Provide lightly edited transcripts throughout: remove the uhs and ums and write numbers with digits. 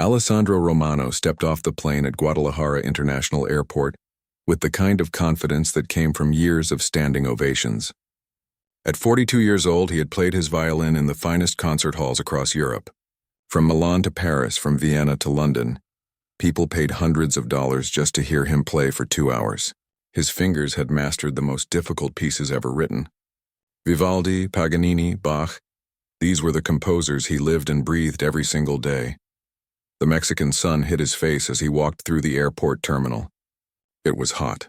Alessandro Romano stepped off the plane at Guadalajara International Airport with the kind of confidence that came from years of standing ovations. At 42 years old, he had played his violin in the finest concert halls across Europe. From Milan to Paris, from Vienna to London, people paid hundreds of dollars just to hear him play for 2 hours. His fingers had mastered the most difficult pieces ever written. Vivaldi, Paganini, Bach, these were the composers he lived and breathed every single day. The Mexican sun hit his face as he walked through the airport terminal. It was hot,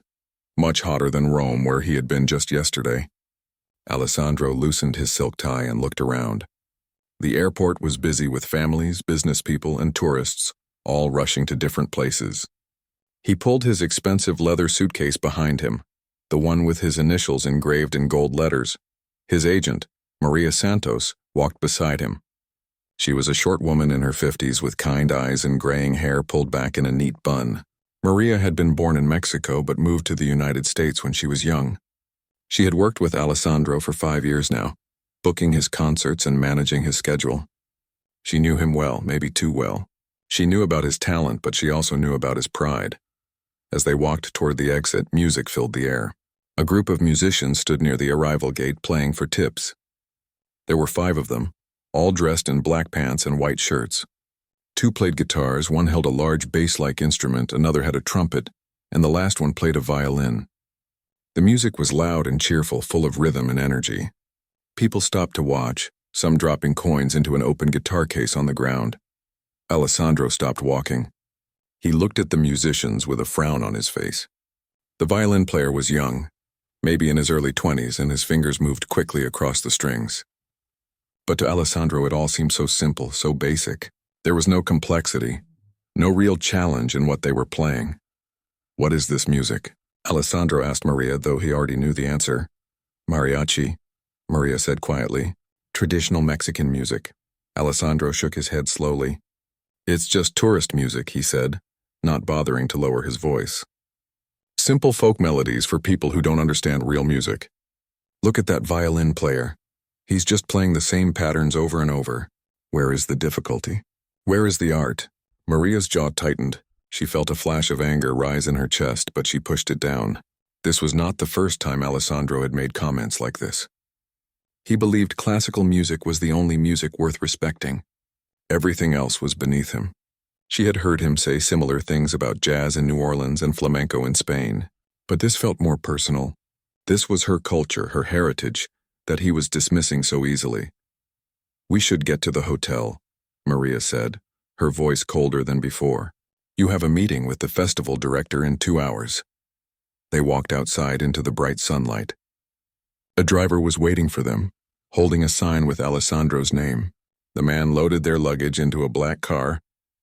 much hotter than Rome, where he had been just yesterday. Alessandro loosened his silk tie and looked around. The airport was busy with families, business people, and tourists, all rushing to different places. He pulled his expensive leather suitcase behind him, the one with his initials engraved in gold letters. His agent, Maria Santos, walked beside him. She was a short woman in her 50s with kind eyes and graying hair pulled back in a neat bun. Maria had been born in Mexico but moved to the United States when she was young. She had worked with Alessandro for 5 years now, booking his concerts and managing his schedule. She knew him well, maybe too well. She knew about his talent, but she also knew about his pride. As they walked toward the exit, music filled the air. A group of musicians stood near the arrival gate playing for tips. There were 5 of them, all dressed in black pants and white shirts. 2 played guitars, one held a large bass-like instrument, another had a trumpet, and the last one played a violin. The music was loud and cheerful, full of rhythm and energy. People stopped to watch, some dropping coins into an open guitar case on the ground. Alessandro stopped walking. He looked at the musicians with a frown on his face. The violin player was young, maybe in his early 20s, and his fingers moved quickly across the strings. But to Alessandro it all seemed so simple, so basic. There was no complexity, no real challenge in what they were playing. "What is this music?" Alessandro asked Maria, though he already knew the answer. "Mariachi," Maria said quietly. "Traditional Mexican music." Alessandro shook his head slowly. "It's just tourist music," he said, not bothering to lower his voice. "Simple folk melodies for people who don't understand real music. Look at that violin player. He's just playing the same patterns over and over. Where is the difficulty? Where is the art?" Maria's jaw tightened. She felt a flash of anger rise in her chest, but she pushed it down. This was not the first time Alessandro had made comments like this. He believed classical music was the only music worth respecting. Everything else was beneath him. She had heard him say similar things about jazz in New Orleans and flamenco in Spain, but this felt more personal. This was her culture, her heritage, that he was dismissing so easily. "We should get to the hotel," Maria said, her voice colder than before. "You have a meeting with the festival director in 2 hours." They walked outside into the bright sunlight. A driver was waiting for them, holding a sign with Alessandro's name. The man loaded their luggage into a black car,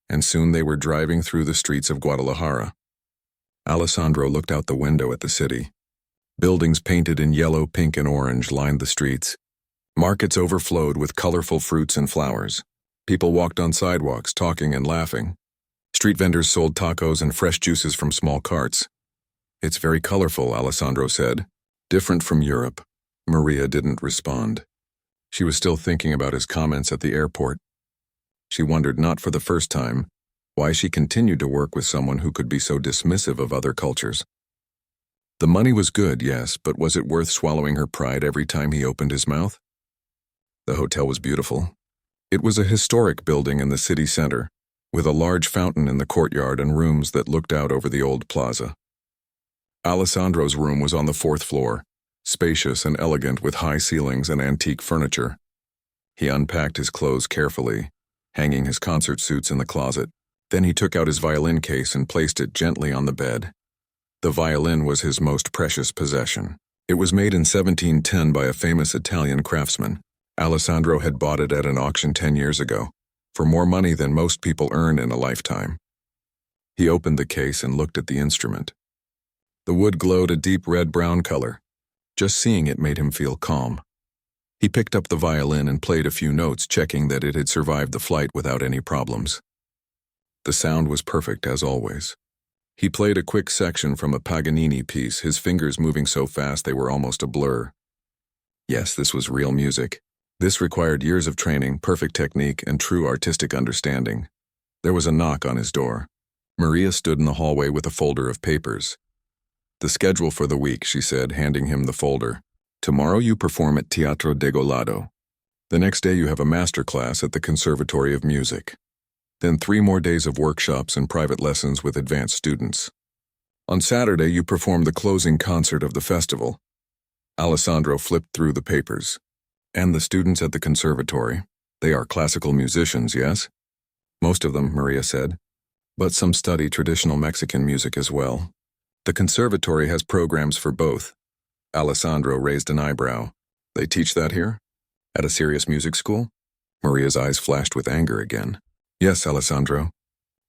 and soon they were driving through the streets of Guadalajara. Alessandro looked out the window at the city. Buildings painted in yellow, pink, and orange lined the streets. Markets overflowed with colorful fruits and flowers. People walked on sidewalks, talking and laughing. Street vendors sold tacos and fresh juices from small carts. "It's very colorful," Alessandro said. "Different from Europe." Maria didn't respond. She was still thinking about his comments at the airport. She wondered, not for the first time, why she continued to work with someone who could be so dismissive of other cultures. The money was good, yes, but was it worth swallowing her pride every time he opened his mouth? The hotel was beautiful. It was a historic building in the city center, with a large fountain in the courtyard and rooms that looked out over the old plaza. Alessandro's room was on the 4th floor, spacious and elegant with high ceilings and antique furniture. He unpacked his clothes carefully, hanging his concert suits in the closet. Then he took out his violin case and placed it gently on the bed. The violin was his most precious possession. It was made in 1710 by a famous Italian craftsman. Alessandro had bought it at an auction 10 years ago, for more money than most people earn in a lifetime. He opened the case and looked at the instrument. The wood glowed a deep red-brown color. Just seeing it made him feel calm. He picked up the violin and played a few notes, checking that it had survived the flight without any problems. The sound was perfect, as always. He played a quick section from a Paganini piece, his fingers moving so fast they were almost a blur. Yes, this was real music. This required years of training, perfect technique, and true artistic understanding. There was a knock on his door. Maria stood in the hallway with a folder of papers. "The schedule for the week," she said, handing him the folder. "Tomorrow you perform at Teatro Degolado. The next day you have a master class at the Conservatory of Music. Then 3 more days of workshops and private lessons with advanced students. On Saturday you perform the closing concert of the festival." Alessandro flipped through the papers. "And the students at the conservatory, they are classical musicians, yes?" "Most of them," Maria said. "But some study traditional Mexican music as well. The conservatory has programs for both." Alessandro raised an eyebrow. "They teach that here? At a serious music school?" Maria's eyes flashed with anger again. "Yes, Alessandro.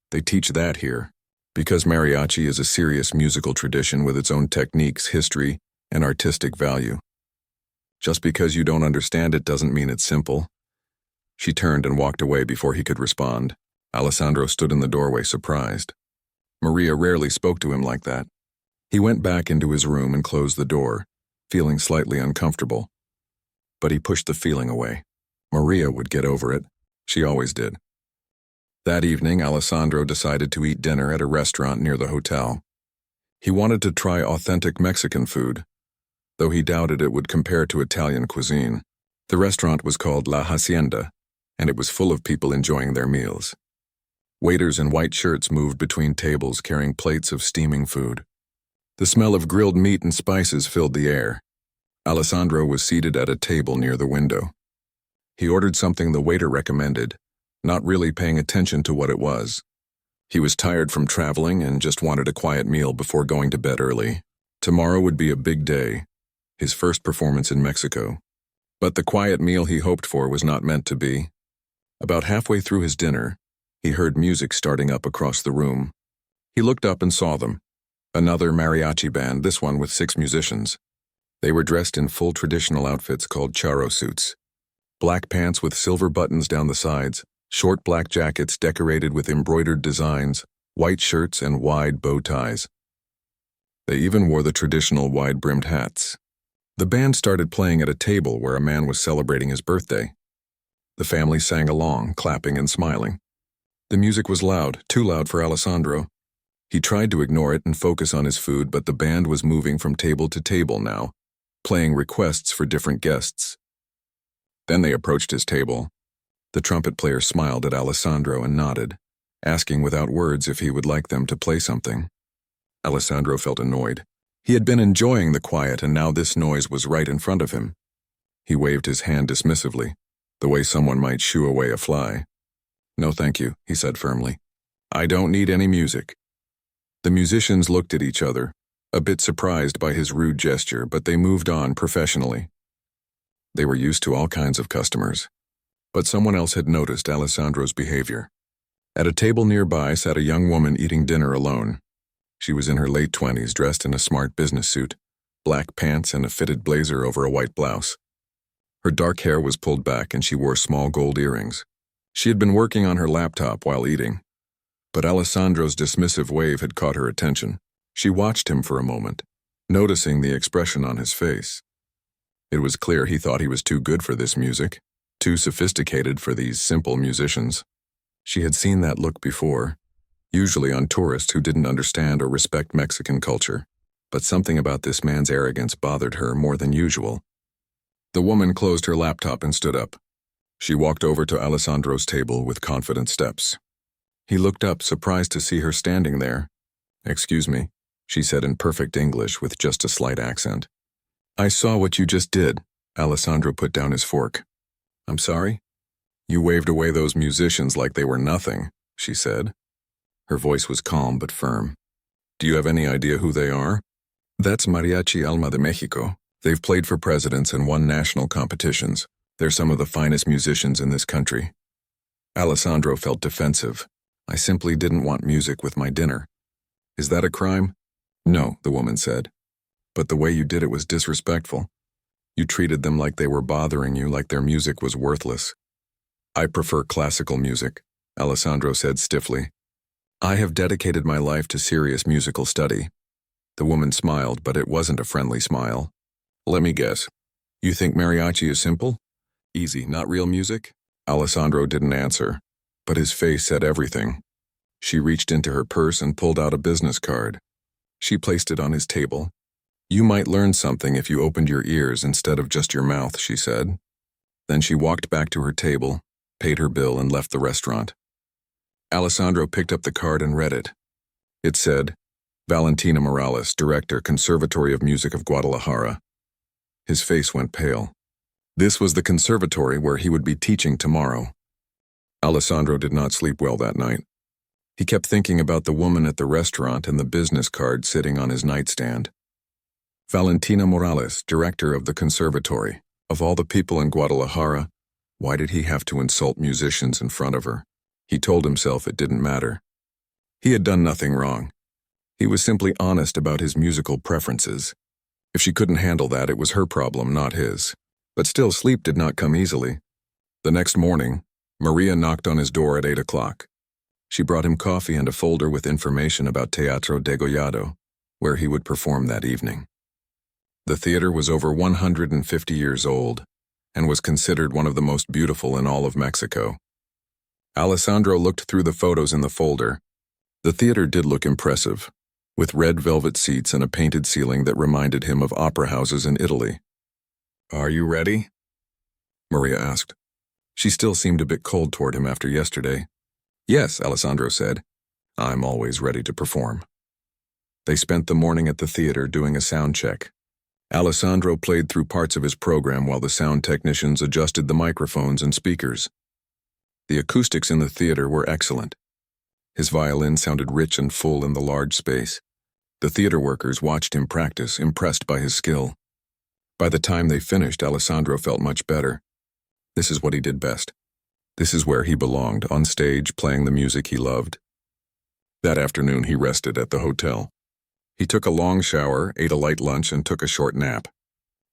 They teach that here, because mariachi is a serious musical tradition with its own techniques, history, and artistic value. Just because you don't understand it doesn't mean it's simple." She turned and walked away before he could respond. Alessandro stood in the doorway, surprised. Maria rarely spoke to him like that. He went back into his room and closed the door, feeling slightly uncomfortable. But he pushed the feeling away. Maria would get over it. She always did. That evening, Alessandro decided to eat dinner at a restaurant near the hotel. He wanted to try authentic Mexican food, though he doubted it would compare to Italian cuisine. The restaurant was called La Hacienda, and it was full of people enjoying their meals. Waiters in white shirts moved between tables carrying plates of steaming food. The smell of grilled meat and spices filled the air. Alessandro was seated at a table near the window. He ordered something the waiter recommended, not really paying attention to what it was. He was tired from traveling and just wanted a quiet meal before going to bed early. Tomorrow would be a big day, his first performance in Mexico. But the quiet meal he hoped for was not meant to be. About halfway through his dinner, he heard music starting up across the room. He looked up and saw them. Another mariachi band, this one with 6 musicians. They were dressed in full traditional outfits called charro suits. Black pants with silver buttons down the sides, short black jackets decorated with embroidered designs, white shirts and wide bow ties. They even wore the traditional wide-brimmed hats. The band started playing at a table where a man was celebrating his birthday. The family sang along, clapping and smiling. The music was loud, too loud for Alessandro. He tried to ignore it and focus on his food, but the band was moving from table to table now, playing requests for different guests. Then they approached his table. The trumpet player smiled at Alessandro and nodded, asking without words if he would like them to play something. Alessandro felt annoyed. He had been enjoying the quiet, and now this noise was right in front of him. He waved his hand dismissively, the way someone might shoo away a fly. "No, thank you," he said firmly. "I don't need any music." The musicians looked at each other, a bit surprised by his rude gesture, but they moved on professionally. They were used to all kinds of customers. But someone else had noticed Alessandro's behavior. At a table nearby sat a young woman eating dinner alone. She was in her late 20s, dressed in a smart business suit, black pants and a fitted blazer over a white blouse. Her dark hair was pulled back and she wore small gold earrings. She had been working on her laptop while eating. But Alessandro's dismissive wave had caught her attention. She watched him for a moment, noticing the expression on his face. It was clear he thought he was too good for this music, too sophisticated for these simple musicians. She had seen that look before, usually on tourists who didn't understand or respect Mexican culture. But something about this man's arrogance bothered her more than usual. The woman closed her laptop and stood up. She walked over to Alessandro's table with confident steps. He looked up, surprised to see her standing there. "Excuse me," she said in perfect English with just a slight accent. "I saw what you just did." Alessandro put down his fork. "I'm sorry?" "You waved away those musicians like they were nothing," she said. Her voice was calm but firm. "Do you have any idea who they are?" "That's Mariachi Alma de Mexico. They've played for presidents and won national competitions. They're some of the finest musicians in this country." Alessandro felt defensive. "I simply didn't want music with my dinner." "Is that a crime?" "No," the woman said. "But the way you did it was disrespectful. You treated them like they were bothering you, like their music was worthless." "I prefer classical music," Alessandro said stiffly. "I have dedicated my life to serious musical study." The woman smiled, but it wasn't a friendly smile. "Let me guess. You think mariachi is simple? Easy, not real music?" Alessandro didn't answer. But his face said everything. She reached into her purse and pulled out a business card. She placed it on his table. "You might learn something if you opened your ears instead of just your mouth," she said. Then she walked back to her table, paid her bill, and left the restaurant. Alessandro picked up the card and read it. It said, "Valentina Morales, Director, Conservatory of Music of Guadalajara." His face went pale. This was the conservatory where he would be teaching tomorrow. Alessandro did not sleep well that night. He kept thinking about the woman at the restaurant and the business card sitting on his nightstand. Valentina Morales, Director of the Conservatory. Of all the people in Guadalajara, why did he have to insult musicians in front of her? He told himself it didn't matter. He had done nothing wrong. He was simply honest about his musical preferences. If she couldn't handle that, it was her problem, not his. But still, sleep did not come easily. The next morning, Maria knocked on his door at 8 o'clock. She brought him coffee and a folder with information about Teatro Degollado, where he would perform that evening. The theater was over 150 years old and was considered one of the most beautiful in all of Mexico. Alessandro looked through the photos in the folder. The theater did look impressive, with red velvet seats and a painted ceiling that reminded him of opera houses in Italy. "Are you ready?" Maria asked. She still seemed a bit cold toward him after yesterday. "Yes," Alessandro said. "I'm always ready to perform." They spent the morning at the theater doing a sound check. Alessandro played through parts of his program while the sound technicians adjusted the microphones and speakers. The acoustics in the theater were excellent. His violin sounded rich and full in the large space. The theater workers watched him practice, impressed by his skill. By the time they finished, Alessandro felt much better. This is what he did best. This is where he belonged, on stage, playing the music he loved. That afternoon, he rested at the hotel. He took a long shower, ate a light lunch, and took a short nap.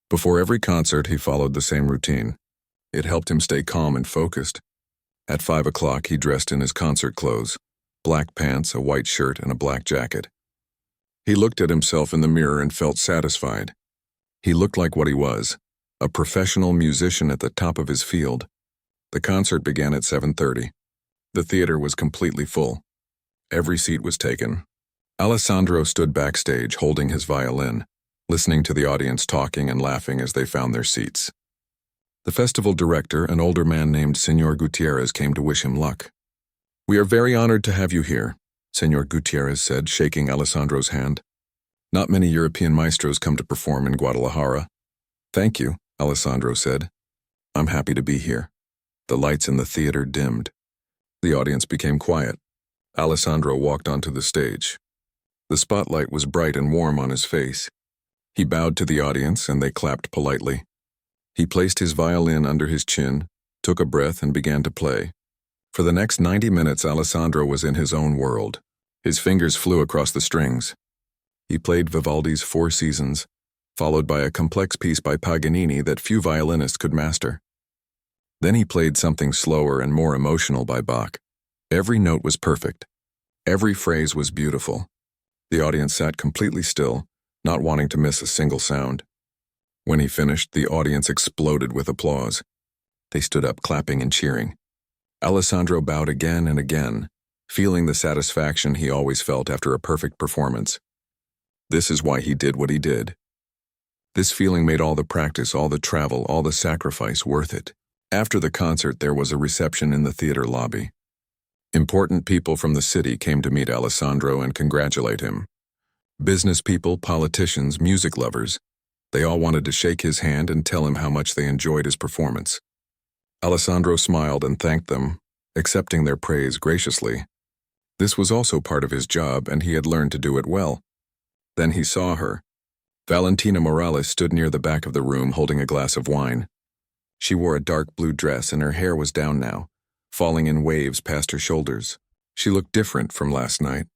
Before every concert, he followed the same routine. It helped him stay calm and focused. At 5 o'clock, he dressed in his concert clothes, black pants, a white shirt, and a black jacket. He looked at himself in the mirror and felt satisfied. He looked like what he was, a professional musician at the top of his field. The concert began at 7:30. The theater was completely full. Every seat was taken. Alessandro stood backstage holding his violin, listening to the audience talking and laughing as they found their seats. The festival director, an older man named Señor Gutierrez, came to wish him luck. "We are very honored to have you here," Señor Gutierrez said, shaking Alessandro's hand. "Not many European maestros come to perform in Guadalajara." "Thank you," Alessandro said. "I'm happy to be here." The lights in the theater dimmed. The audience became quiet. Alessandro walked onto the stage. The spotlight was bright and warm on his face. He bowed to the audience, and they clapped politely. He placed his violin under his chin, took a breath, and began to play. For the next 90 minutes, Alessandro was in his own world. His fingers flew across the strings. He played Vivaldi's Four Seasons, followed by a complex piece by Paganini that few violinists could master. Then he played something slower and more emotional by Bach. Every note was perfect. Every phrase was beautiful. The audience sat completely still, not wanting to miss a single sound. When he finished, the audience exploded with applause. They stood up, clapping and cheering. Alessandro bowed again and again, feeling the satisfaction he always felt after a perfect performance. This is why he did what he did. This feeling made all the practice, all the travel, all the sacrifice worth it. After the concert, there was a reception in the theater lobby. Important people from the city came to meet Alessandro and congratulate him. Business people, politicians, music lovers, they all wanted to shake his hand and tell him how much they enjoyed his performance. Alessandro smiled and thanked them, accepting their praise graciously. This was also part of his job, and he had learned to do it well. Then he saw her. Valentina Morales stood near the back of the room holding a glass of wine. She wore a dark blue dress and her hair was down now, falling in waves past her shoulders. She looked different from last night,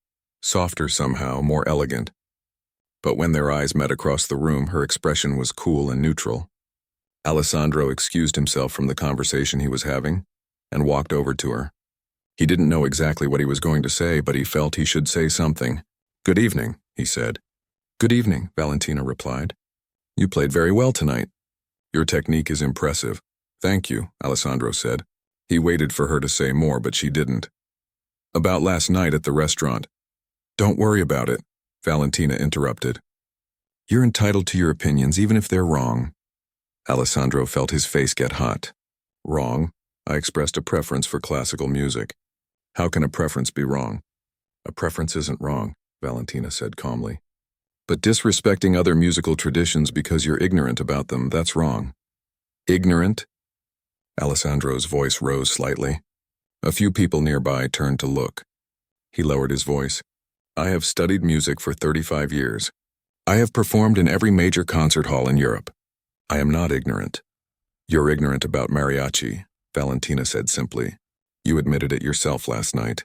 softer somehow, more elegant. But when their eyes met across the room, her expression was cool and neutral. Alessandro excused himself from the conversation he was having and walked over to her. He didn't know exactly what he was going to say, but he felt he should say something. "Good evening," he said. "Good evening," Valentina replied. "You played very well tonight. Your technique is impressive." "Thank you," Alessandro said. He waited for her to say more, but she didn't. About last night at the restaurant. Don't worry about it, Valentina interrupted. You're entitled to your opinions, even if they're wrong. Alessandro felt his face get hot. Wrong? I expressed a preference for classical music. How can a preference be wrong? A preference isn't wrong, Valentina said calmly. But disrespecting other musical traditions because you're ignorant about them, that's wrong. Ignorant? Alessandro's voice rose slightly. A few people nearby turned to look. He lowered his voice. I have studied music for 35 years. I have performed in every major concert hall in Europe. I am not ignorant. You're ignorant about mariachi, Valentina said simply. You admitted it yourself last night.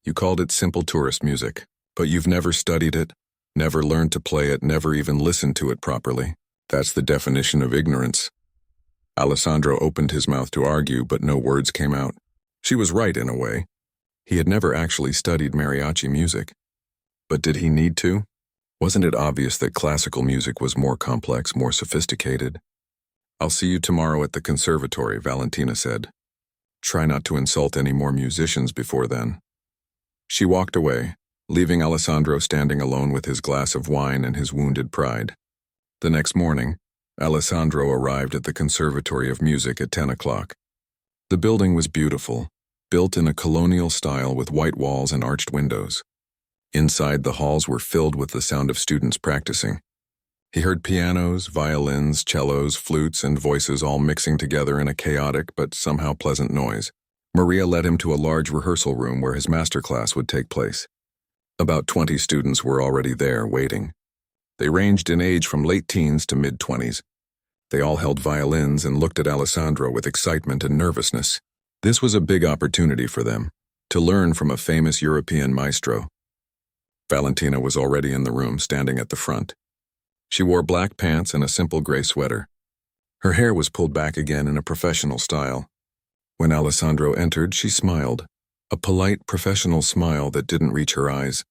You called it simple tourist music, but you've never studied it, never learned to play it, never even listened to it properly. That's the definition of ignorance. Alessandro opened his mouth to argue, but no words came out. She was right in a way. He had never actually studied mariachi music. But did he need to? Wasn't it obvious that classical music was more complex, more sophisticated? I'll see you tomorrow at the conservatory, Valentina said. Try not to insult any more musicians before then. She walked away, leaving Alessandro standing alone with his glass of wine and his wounded pride. The next morning, Alessandro arrived at the Conservatory of Music at 10 o'clock. The building was beautiful, built in a colonial style with white walls and arched windows. Inside, the halls were filled with the sound of students practicing. He heard pianos, violins, cellos, flutes, and voices all mixing together in a chaotic but somehow pleasant noise. Maria led him to a large rehearsal room where his master class would take place. About 20 students were already there, waiting. They ranged in age from late teens to mid-20s. They all held violins and looked at Alessandro with excitement and nervousness. This was a big opportunity for them, to learn from a famous European maestro. Valentina was already in the room, standing at the front. She wore black pants and a simple gray sweater. Her hair was pulled back again in a professional style. When Alessandro entered, she smiled, a polite, professional smile that didn't reach her eyes.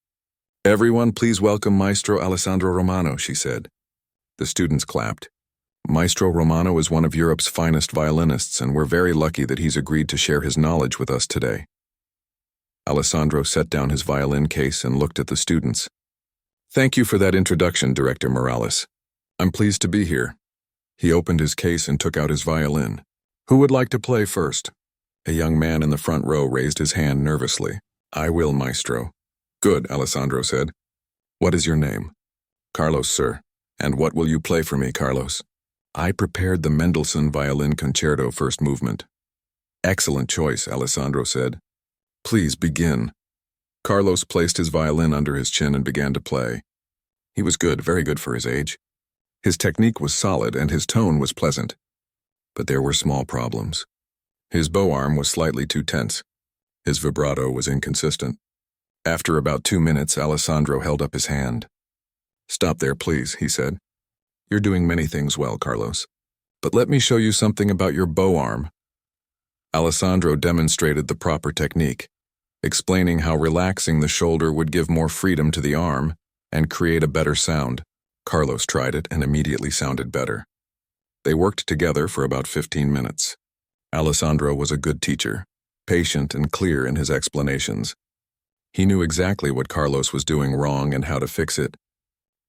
Everyone, please welcome Maestro Alessandro Romano, she said. The students clapped. Maestro Romano is one of Europe's finest violinists, and we're very lucky that he's agreed to share his knowledge with us today. Alessandro set down his violin case and looked at the students. Thank you for that introduction, Director Morales. I'm pleased to be here. He opened his case and took out his violin. Who would like to play first? A young man in the front row raised his hand nervously. I will, Maestro. Good, Alessandro said. What is your name? Carlos, sir. And what will you play for me, Carlos? I prepared the Mendelssohn Violin Concerto first movement. Excellent choice, Alessandro said. Please begin. Carlos placed his violin under his chin and began to play. He was good, very good for his age. His technique was solid and his tone was pleasant. But there were small problems. His bow arm was slightly too tense. His vibrato was inconsistent. After about 2 minutes, Alessandro held up his hand. Stop there, please, he said. You're doing many things well, Carlos. But let me show you something about your bow arm. Alessandro demonstrated the proper technique, explaining how relaxing the shoulder would give more freedom to the arm and create a better sound. Carlos tried it and immediately sounded better. They worked together for about 15 minutes. Alessandro was a good teacher, patient and clear in his explanations. He knew exactly what Carlos was doing wrong and how to fix it.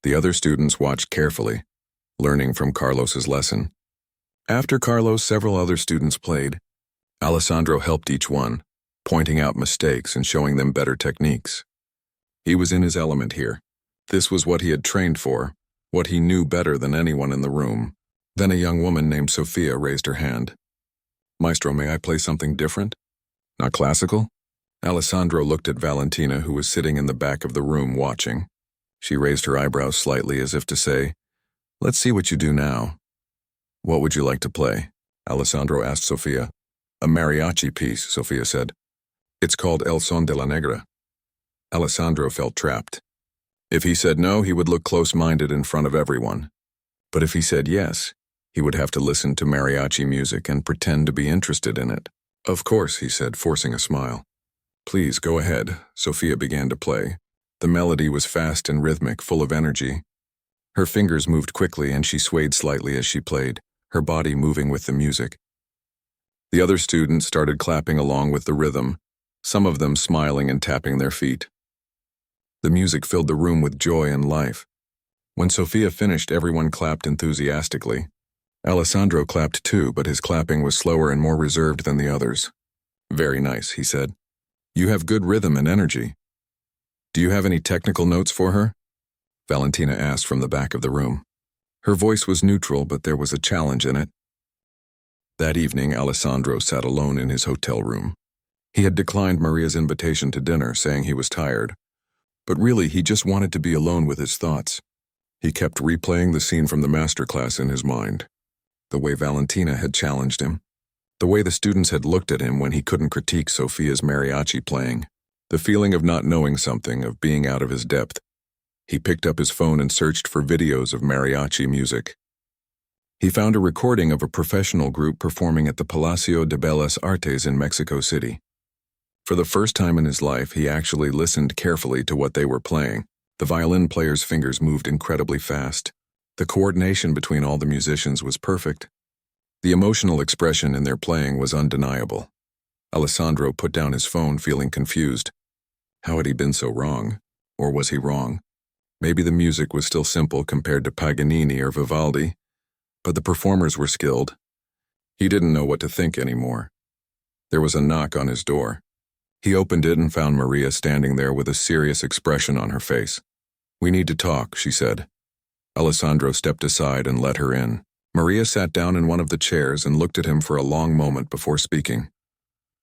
The other students watched carefully, learning from Carlos's lesson. After Carlos, several other students played. Alessandro helped each one, pointing out mistakes and showing them better techniques. He was in his element here. This was what he had trained for, what he knew better than anyone in the room. Then a young woman named Sophia raised her hand. Maestro, may I play something different? Not classical? Alessandro looked at Valentina, who was sitting in the back of the room watching. She raised her eyebrows slightly as if to say, let's see what you do now. What would you like to play? Alessandro asked Sophia. A mariachi piece, Sophia said. It's called El Son de la Negra. Alessandro felt trapped. If he said no, he would look close-minded in front of everyone. But if he said yes, he would have to listen to mariachi music and pretend to be interested in it. Of course, he said, forcing a smile. Please, go ahead. Sophia began to play. The melody was fast and rhythmic, full of energy. Her fingers moved quickly and she swayed slightly as she played, her body moving with the music. The other students started clapping along with the rhythm, some of them smiling and tapping their feet. The music filled the room with joy and life. When Sophia finished, everyone clapped enthusiastically. Alessandro clapped too, but his clapping was slower and more reserved than the others. "Very nice," he said. "You have good rhythm and energy." "Do you have any technical notes for her?" Valentina asked from the back of the room. Her voice was neutral, but there was a challenge in it. That evening, Alessandro sat alone in his hotel room. He had declined Maria's invitation to dinner, saying he was tired. But really, he just wanted to be alone with his thoughts. He kept replaying the scene from the masterclass in his mind. The way Valentina had challenged him. The way the students had looked at him when he couldn't critique Sophia's mariachi playing. The feeling of not knowing something, of being out of his depth. He picked up his phone and searched for videos of mariachi music. He found a recording of a professional group performing at the Palacio de Bellas Artes in Mexico City. For the first time in his life, he actually listened carefully to what they were playing. The violin player's fingers moved incredibly fast. The coordination between all the musicians was perfect. The emotional expression in their playing was undeniable. Alessandro put down his phone, feeling confused. How had he been so wrong? Or was he wrong? Maybe the music was still simple compared to Paganini or Vivaldi, but the performers were skilled. He didn't know what to think anymore. There was a knock on his door. He opened it and found Maria standing there with a serious expression on her face. "We need to talk," she said. Alessandro stepped aside and let her in. Maria sat down in one of the chairs and looked at him for a long moment before speaking.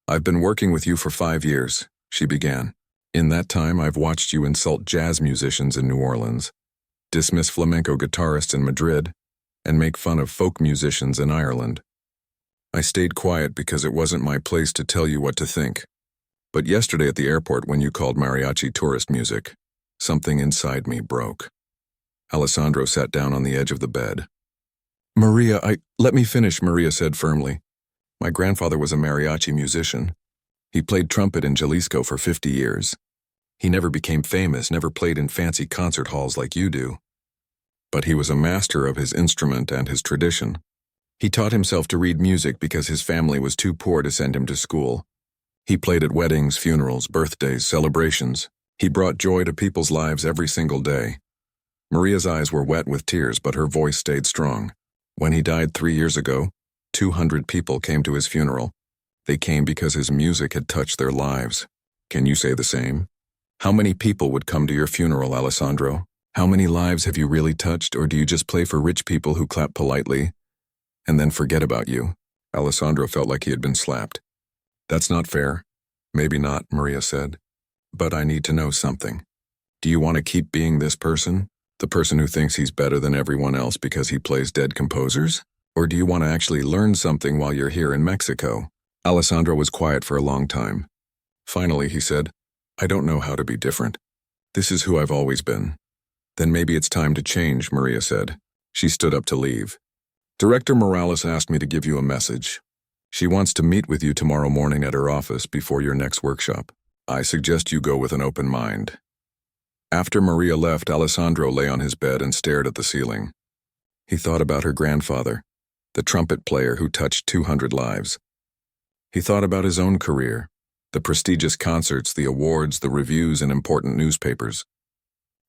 "I've been working with you for 5 years," she began. "In that time, I've watched you insult jazz musicians in New Orleans, dismiss flamenco guitarists in Madrid, and make fun of folk musicians in Ireland. I stayed quiet because it wasn't my place to tell you what to think. But yesterday at the airport, when you called mariachi tourist music, something inside me broke." Alessandro sat down on the edge of the bed. "Maria, let me finish," Maria said firmly. "My grandfather was a mariachi musician. He played trumpet in Jalisco for 50 years. He never became famous, never played in fancy concert halls like you do. But he was a master of his instrument and his tradition. He taught himself to read music because his family was too poor to send him to school. He played at weddings, funerals, birthdays, celebrations. He brought joy to people's lives every single day." Maria's eyes were wet with tears, but her voice stayed strong. "When he died 3 years ago, 200 people came to his funeral. They came because his music had touched their lives. Can you say the same? How many people would come to your funeral, Alessandro? How many lives have you really touched, or do you just play for rich people who clap politely and then forget about you?" Alessandro felt like he had been slapped. "That's not fair." "Maybe not," Maria said. "But I need to know something. Do you want to keep being this person? The person who thinks he's better than everyone else because he plays dead composers? Or do you want to actually learn something while you're here in Mexico?" Alessandro was quiet for a long time. Finally, he said, "I don't know how to be different. This is who I've always been." "Then maybe it's time to change," Maria said. She stood up to leave. "Director Morales asked me to give you a message. She wants to meet with you tomorrow morning at her office before your next workshop. I suggest you go with an open mind." After Maria left, Alessandro lay on his bed and stared at the ceiling. He thought about her grandfather, the trumpet player who touched 200 lives. He thought about his own career, the prestigious concerts, the awards, the reviews in important newspapers.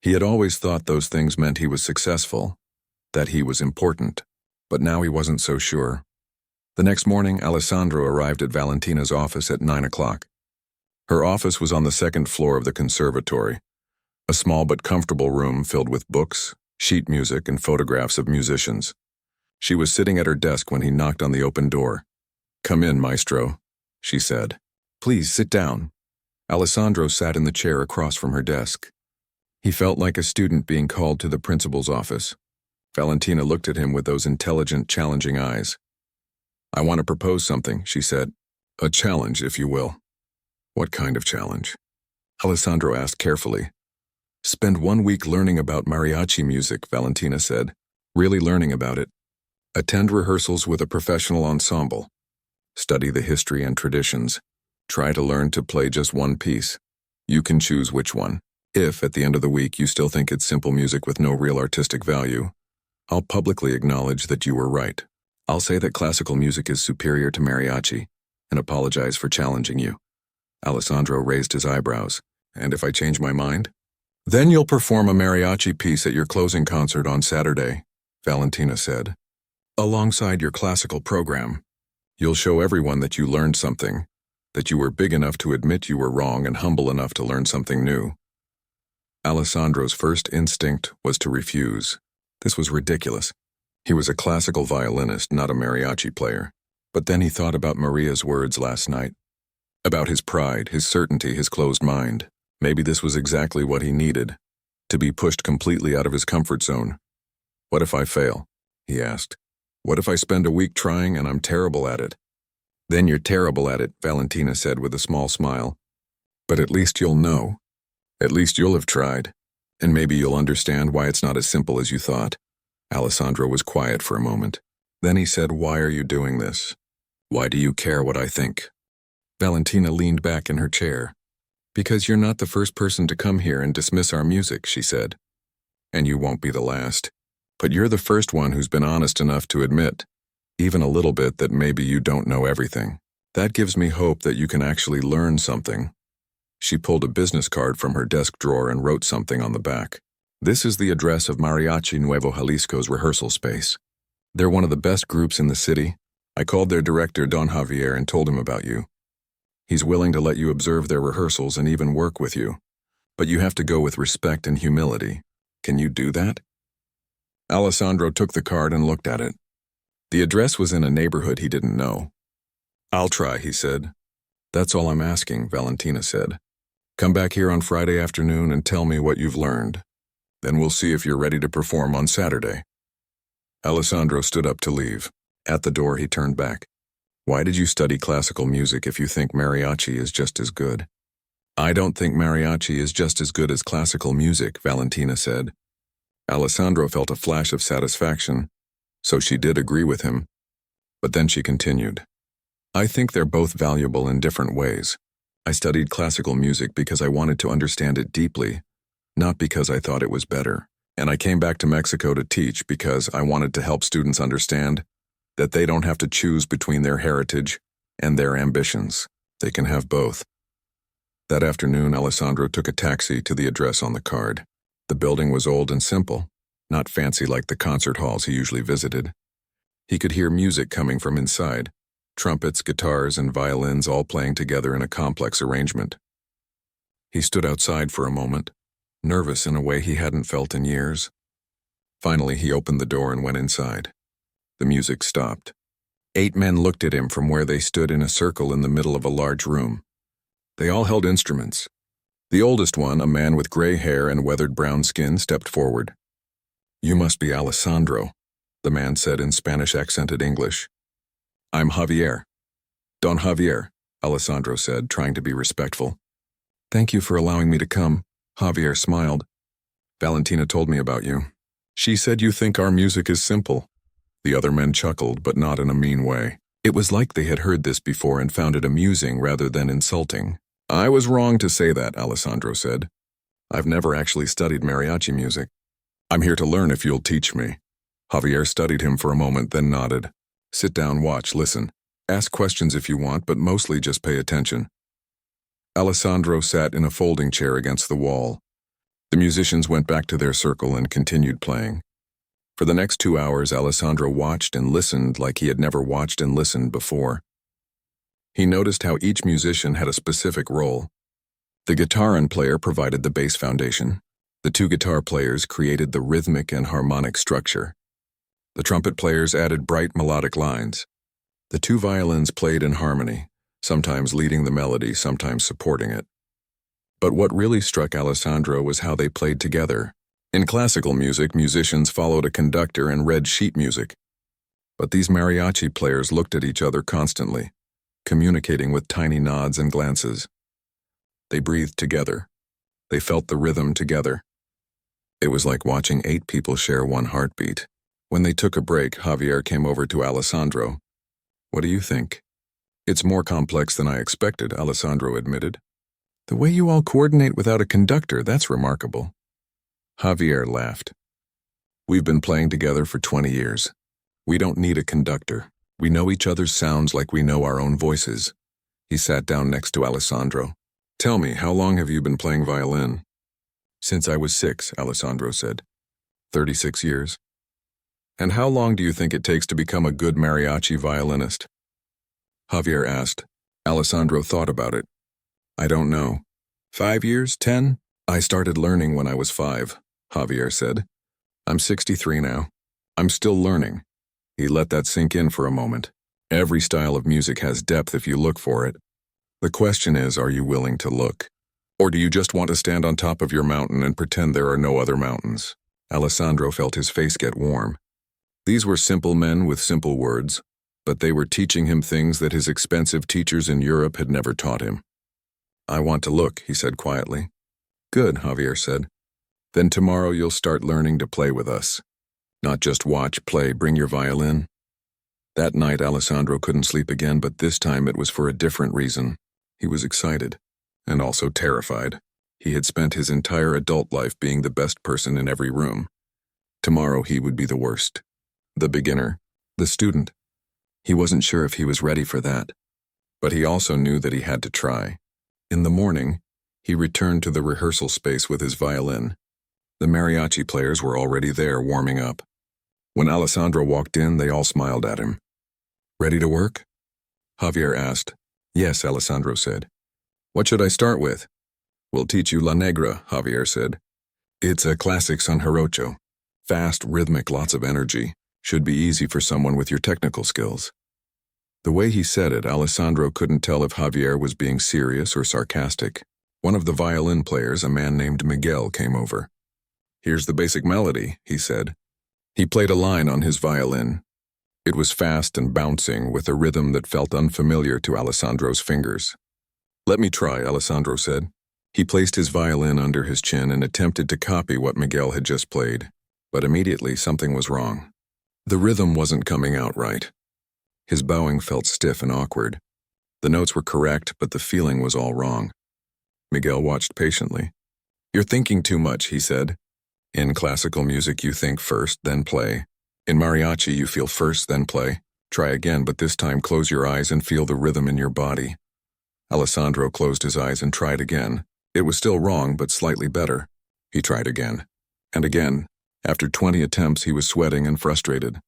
He had always thought those things meant he was successful, that he was important, but now he wasn't so sure. The next morning, Alessandro arrived at Valentina's office at 9 o'clock. Her office was on the second floor of the conservatory, a small but comfortable room filled with books, sheet music, and photographs of musicians. She was sitting at her desk when he knocked on the open door. "Come in, maestro," she said. "Please sit down." Alessandro sat in the chair across from her desk. He felt like a student being called to the principal's office. Valentina looked at him with those intelligent, challenging eyes. "I want to propose something," she said. "A challenge, if you will." "What kind of challenge?" Alessandro asked carefully. "Spend 1 week learning about mariachi music," Valentina said. "Really learning about it. Attend rehearsals with a professional ensemble. Study the history and traditions. Try to learn to play just one piece. You can choose which one. If, at the end of the week, you still think it's simple music with no real artistic value, I'll publicly acknowledge that you were right. I'll say that classical music is superior to mariachi, and apologize for challenging you. Alessandro raised his eyebrows. And if I change my mind? Then you'll perform a mariachi piece at your closing concert on Saturday, Valentina said. Alongside your classical program, you'll show everyone that you learned something, that you were big enough to admit you were wrong and humble enough to learn something new. Alessandro's first instinct was to refuse. This was ridiculous. He was a classical violinist, not a mariachi player. But then he thought about Maria's words last night. About his pride, his certainty, his closed mind. Maybe this was exactly what he needed, to be pushed completely out of his comfort zone. What if I fail? He asked. What if I spend a week trying and I'm terrible at it? Then you're terrible at it, Valentina said with a small smile. But at least you'll know. At least you'll have tried. And maybe you'll understand why it's not as simple as you thought. Alessandro was quiet for a moment. Then he said, Why are you doing this? Why do you care what I think? Valentina leaned back in her chair. Because you're not the first person to come here and dismiss our music, she said. And you won't be the last. But you're the first one who's been honest enough to admit, even a little bit, that maybe you don't know everything. That gives me hope that you can actually learn something. She pulled a business card from her desk drawer and wrote something on the back. This is the address of Mariachi Nuevo Jalisco's rehearsal space. They're one of the best groups in the city. I called their director, Don Javier, and told him about you. He's willing to let you observe their rehearsals and even work with you. But you have to go with respect and humility. Can you do that? Alessandro took the card and looked at it. The address was in a neighborhood he didn't know. I'll try, he said. That's all I'm asking, Valentina said. Come back here on Friday afternoon and tell me what you've learned. Then we'll see if you're ready to perform on Saturday. Alessandro stood up to leave. At the door, he turned back. Why did you study classical music if you think mariachi is just as good? I don't think mariachi is just as good as classical music, Valentina said. Alessandro felt a flash of satisfaction, so she did agree with him. But then she continued. I think they're both valuable in different ways. I studied classical music because I wanted to understand it deeply, not because I thought it was better. And I came back to Mexico to teach because I wanted to help students understand that they don't have to choose between their heritage and their ambitions. They can have both. That afternoon, Alessandro took a taxi to the address on the card. The building was old and simple, not fancy like the concert halls he usually visited. He could hear music coming from inside, trumpets, guitars, and violins all playing together in a complex arrangement. He stood outside for a moment, nervous in a way he hadn't felt in years. Finally, he opened the door and went inside. The music stopped. 8 men looked at him from where they stood in a circle in the middle of a large room. They all held instruments. The oldest one, a man with gray hair and weathered brown skin, stepped forward. You must be Alessandro, the man said in Spanish-accented English. I'm Javier. Don Javier, Alessandro said, trying to be respectful. Thank you for allowing me to come, Javier smiled. Valentina told me about you. She said you think our music is simple. The other men chuckled, but not in a mean way. It was like they had heard this before and found it amusing rather than insulting. I was wrong to say that, Alessandro said. I've never actually studied mariachi music. I'm here to learn if you'll teach me. Javier studied him for a moment, then nodded. Sit down, watch, listen. Ask questions if you want, but mostly just pay attention. Alessandro sat in a folding chair against the wall. The musicians went back to their circle and continued playing. For the next 2 hours, Alessandro watched and listened like he had never watched and listened before. He noticed how each musician had a specific role. The guitar player provided the bass foundation. The 2 guitar players created the rhythmic and harmonic structure. The trumpet players added bright melodic lines. The 2 violins played in harmony, sometimes leading the melody, sometimes supporting it. But what really struck Alessandro was how they played together. In classical music, musicians followed a conductor and read sheet music. But these mariachi players looked at each other constantly, communicating with tiny nods and glances. They breathed together. They felt the rhythm together. It was like watching 8 people share one heartbeat. When they took a break, Javier came over to Alessandro. What do you think? It's more complex than I expected, Alessandro admitted. The way you all coordinate without a conductor, that's remarkable. Javier laughed. We've been playing together for 20 years. We don't need a conductor. We know each other's sounds like we know our own voices. He sat down next to Alessandro. Tell me, how long have you been playing violin? Since I was 6, Alessandro said. 36 years. And how long do you think it takes to become a good mariachi violinist? Javier asked. Alessandro thought about it. I don't know. 5 years? 10? I started learning when I was 5, Javier said. I'm 63 now. I'm still learning. He let that sink in for a moment. Every style of music has depth if you look for it. The question is, are you willing to look? Or do you just want to stand on top of your mountain and pretend there are no other mountains? Alessandro felt his face get warm. These were simple men with simple words, but they were teaching him things that his expensive teachers in Europe had never taught him. I want to look, he said quietly. Good, Javier said. Then tomorrow you'll start learning to play with us. Not just watch, play, bring your violin. That night Alessandro couldn't sleep again, but this time it was for a different reason. He was excited, and also terrified. He had spent his entire adult life being the best person in every room. Tomorrow he would be the worst. The beginner, the student. He wasn't sure if he was ready for that, but he also knew that he had to try. In the morning, he returned to the rehearsal space with his violin. The mariachi players were already there warming up. When Alessandro walked in, they all smiled at him. Ready to work? Javier asked. Yes, Alessandro said. What should I start with? We'll teach you La Negra, Javier said. It's a classic son jarocho. Fast, rhythmic, lots of energy. Should be easy for someone with your technical skills. The way he said it, Alessandro couldn't tell if Javier was being serious or sarcastic. One of the violin players, a man named Miguel, came over. Here's the basic melody, he said. He played a line on his violin. It was fast and bouncing, with a rhythm that felt unfamiliar to Alessandro's fingers. Let me try, Alessandro said. He placed his violin under his chin and attempted to copy what Miguel had just played, but immediately something was wrong. The rhythm wasn't coming out right. His bowing felt stiff and awkward. The notes were correct, but the feeling was all wrong. Miguel watched patiently. You're thinking too much, he said. In classical music, you think first, then play. In mariachi, you feel first, then play. Try again, but this time close your eyes and feel the rhythm in your body. Alessandro closed his eyes and tried again. It was still wrong, but slightly better. He tried again. And again. After 20 attempts, he was sweating and frustrated.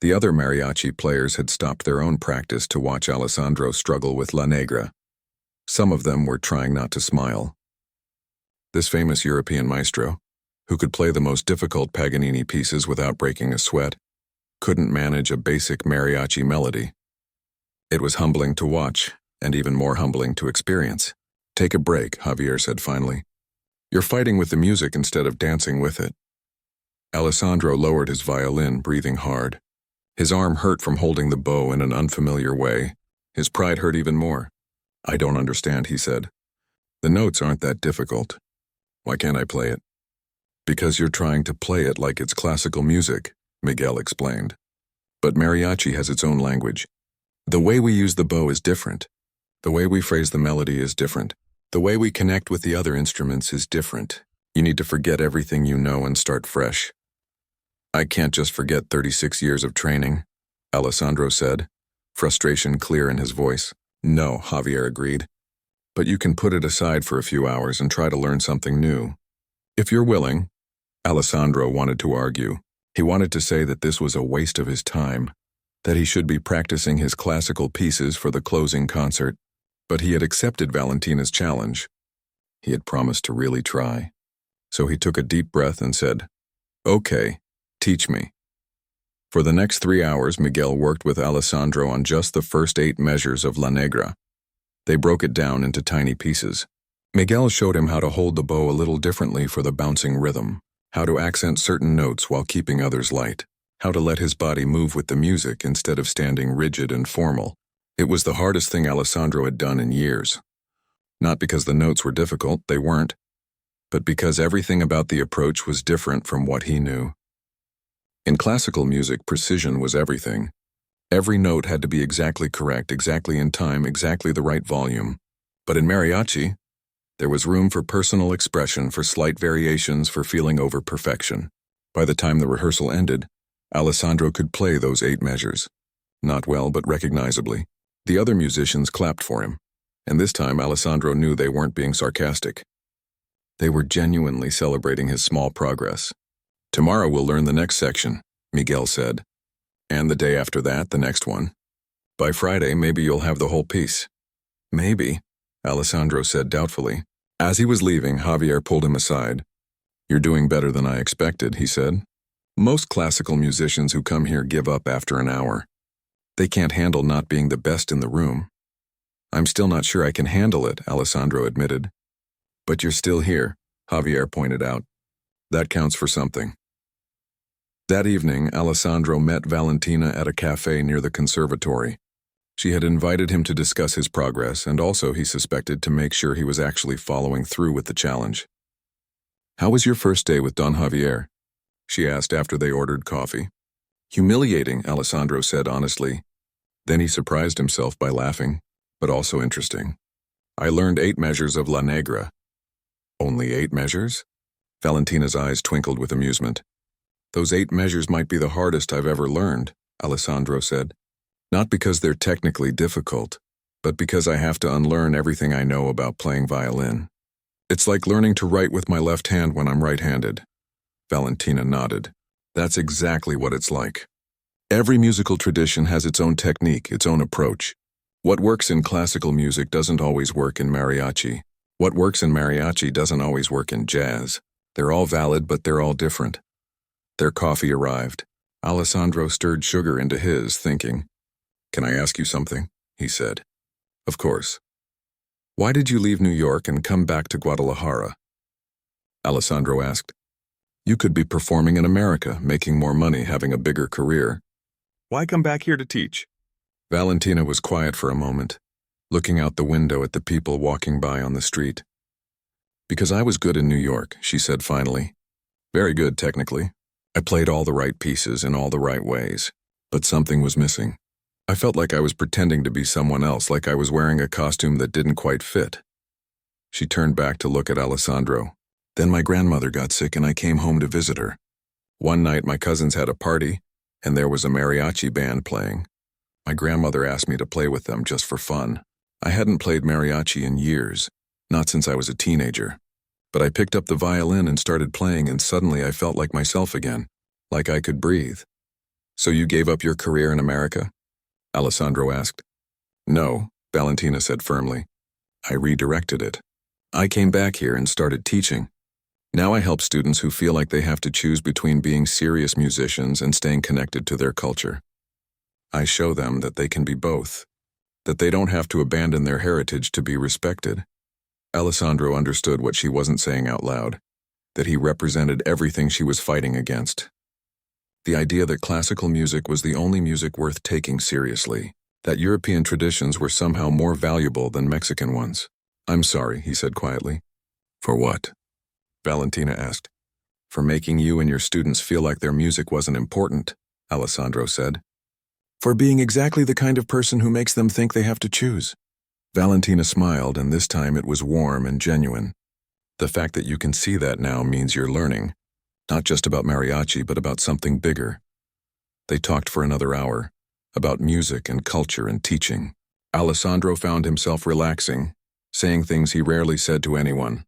The other mariachi players had stopped their own practice to watch Alessandro struggle with La Negra. Some of them were trying not to smile. This famous European maestro, who could play the most difficult Paganini pieces without breaking a sweat, couldn't manage a basic mariachi melody. It was humbling to watch, and even more humbling to experience. Take a break, Javier said finally. You're fighting with the music instead of dancing with it. Alessandro lowered his violin, breathing hard. His arm hurt from holding the bow in an unfamiliar way. His pride hurt even more. I don't understand, he said. The notes aren't that difficult. Why can't I play it? Because you're trying to play it like it's classical music, Miguel explained. But mariachi has its own language. The way we use the bow is different. The way we phrase the melody is different. The way we connect with the other instruments is different. You need to forget everything you know and start fresh. I can't just forget 36 years of training, Alessandro said, frustration clear in his voice. No, Javier agreed. But you can put it aside for a few hours and try to learn something new. If you're willing. Alessandro wanted to argue. He wanted to say that this was a waste of his time, that he should be practicing his classical pieces for the closing concert, but he had accepted Valentina's challenge. He had promised to really try. So he took a deep breath and said, Okay, teach me. For the next 3 hours, Miguel worked with Alessandro on just the first 8 measures of La Negra. They broke it down into tiny pieces. Miguel showed him how to hold the bow a little differently for the bouncing rhythm, how to accent certain notes while keeping others light, how to let his body move with the music instead of standing rigid and formal. It was the hardest thing Alessandro had done in years. Not because the notes were difficult, they weren't, but because everything about the approach was different from what he knew. In classical music, precision was everything. Every note had to be exactly correct, exactly in time, exactly the right volume. But in mariachi, there was room for personal expression, for slight variations, for feeling over perfection. By the time the rehearsal ended, Alessandro could play those 8 measures. Not well, but recognizably. The other musicians clapped for him, and this time Alessandro knew they weren't being sarcastic. They were genuinely celebrating his small progress. "Tomorrow we'll learn the next section," Miguel said. "And the day after that, the next one. By Friday, maybe you'll have the whole piece." "Maybe," Alessandro said doubtfully. As he was leaving, Javier pulled him aside. "You're doing better than I expected," he said. "Most classical musicians who come here give up after an hour. They can't handle not being the best in the room." "I'm still not sure I can handle it," Alessandro admitted. "But you're still here," Javier pointed out. "That counts for something." That evening, Alessandro met Valentina at a cafe near the conservatory. She had invited him to discuss his progress, and also, he suspected, to make sure he was actually following through with the challenge. "How was your first day with Don Javier?" she asked after they ordered coffee. "Humiliating," Alessandro said honestly. Then he surprised himself by laughing, "but also interesting. I learned 8 measures of La Negra." "Only 8 measures?" Valentina's eyes twinkled with amusement. "Those 8 measures might be the hardest I've ever learned," Alessandro said. "Not because they're technically difficult, but because I have to unlearn everything I know about playing violin. It's like learning to write with my left hand when I'm right-handed." Valentina nodded. "That's exactly what it's like. Every musical tradition has its own technique, its own approach. What works in classical music doesn't always work in mariachi. What works in mariachi doesn't always work in jazz. They're all valid, but they're all different." Their coffee arrived. Alessandro stirred sugar into his, thinking. "Can I ask you something?" he said. "Of course." "Why did you leave New York and come back to Guadalajara?" Alessandro asked. "You could be performing in America, making more money, having a bigger career. Why come back here to teach?" Valentina was quiet for a moment, looking out the window at the people walking by on the street. "Because I was good in New York," she said finally. "Very good, technically. I played all the right pieces in all the right ways, but something was missing. I felt like I was pretending to be someone else, like I was wearing a costume that didn't quite fit." She turned back to look at Alessandro. "Then my grandmother got sick and I came home to visit her. One night my cousins had a party, and there was a mariachi band playing. My grandmother asked me to play with them just for fun. I hadn't played mariachi in years, not since I was a teenager. But I picked up the violin and started playing, and suddenly I felt like myself again, like I could breathe." "So you gave up your career in America?" Alessandro asked. "No," Valentina said firmly. "I redirected it. I came back here and started teaching. Now I help students who feel like they have to choose between being serious musicians and staying connected to their culture. I show them that they can be both, that they don't have to abandon their heritage to be respected." Alessandro understood what she wasn't saying out loud, that he represented everything she was fighting against. The idea that classical music was the only music worth taking seriously, that European traditions were somehow more valuable than Mexican ones. "I'm sorry," he said quietly. "For what?" Valentina asked. "For making you and your students feel like their music wasn't important," Alessandro said. "For being exactly the kind of person who makes them think they have to choose." Valentina smiled, and this time it was warm and genuine. "The fact that you can see that now means you're learning, not just about mariachi, but about something bigger." They talked for another hour, about music and culture and teaching. Alessandro found himself relaxing, saying things he rarely said to anyone.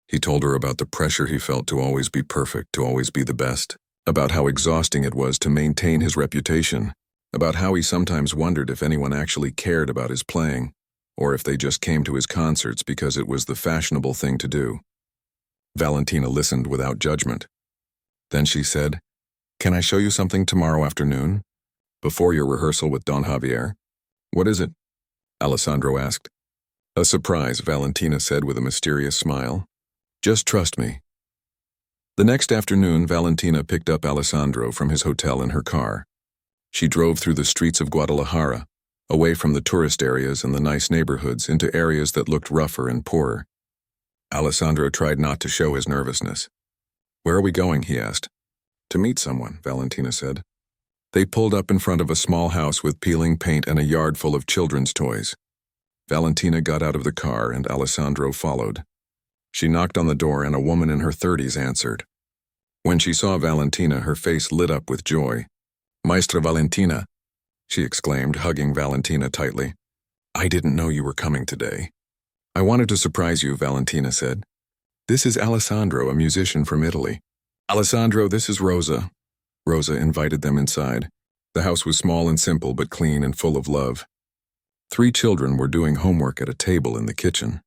He told her about the pressure he felt to always be perfect, to always be the best, about how exhausting it was to maintain his reputation, about how he sometimes wondered if anyone actually cared about his playing, or if they just came to his concerts because it was the fashionable thing to do. Valentina listened without judgment. Then she said, "Can I show you something tomorrow afternoon? Before your rehearsal with Don Javier?" "What is it?" Alessandro asked. "A surprise," Valentina said with a mysterious smile. "Just trust me." The next afternoon, Valentina picked up Alessandro from his hotel in her car. She drove through the streets of Guadalajara, away from the tourist areas and the nice neighborhoods into areas that looked rougher and poorer. Alessandro tried not to show his nervousness. "Where are we going?" he asked. "To meet someone," Valentina said. They pulled up in front of a small house with peeling paint and a yard full of children's toys. Valentina got out of the car and Alessandro followed. She knocked on the door and a woman in her 30s answered. When she saw Valentina, her face lit up with joy. Maestra Valentina, she exclaimed, hugging Valentina tightly. I didn't know you were coming today. I wanted to surprise you, Valentina said. This is Alessandro, a musician from Italy. Alessandro, this is Rosa. Rosa invited them inside. The house was small and simple, but clean and full of love. 3 children were doing homework at a table in the kitchen.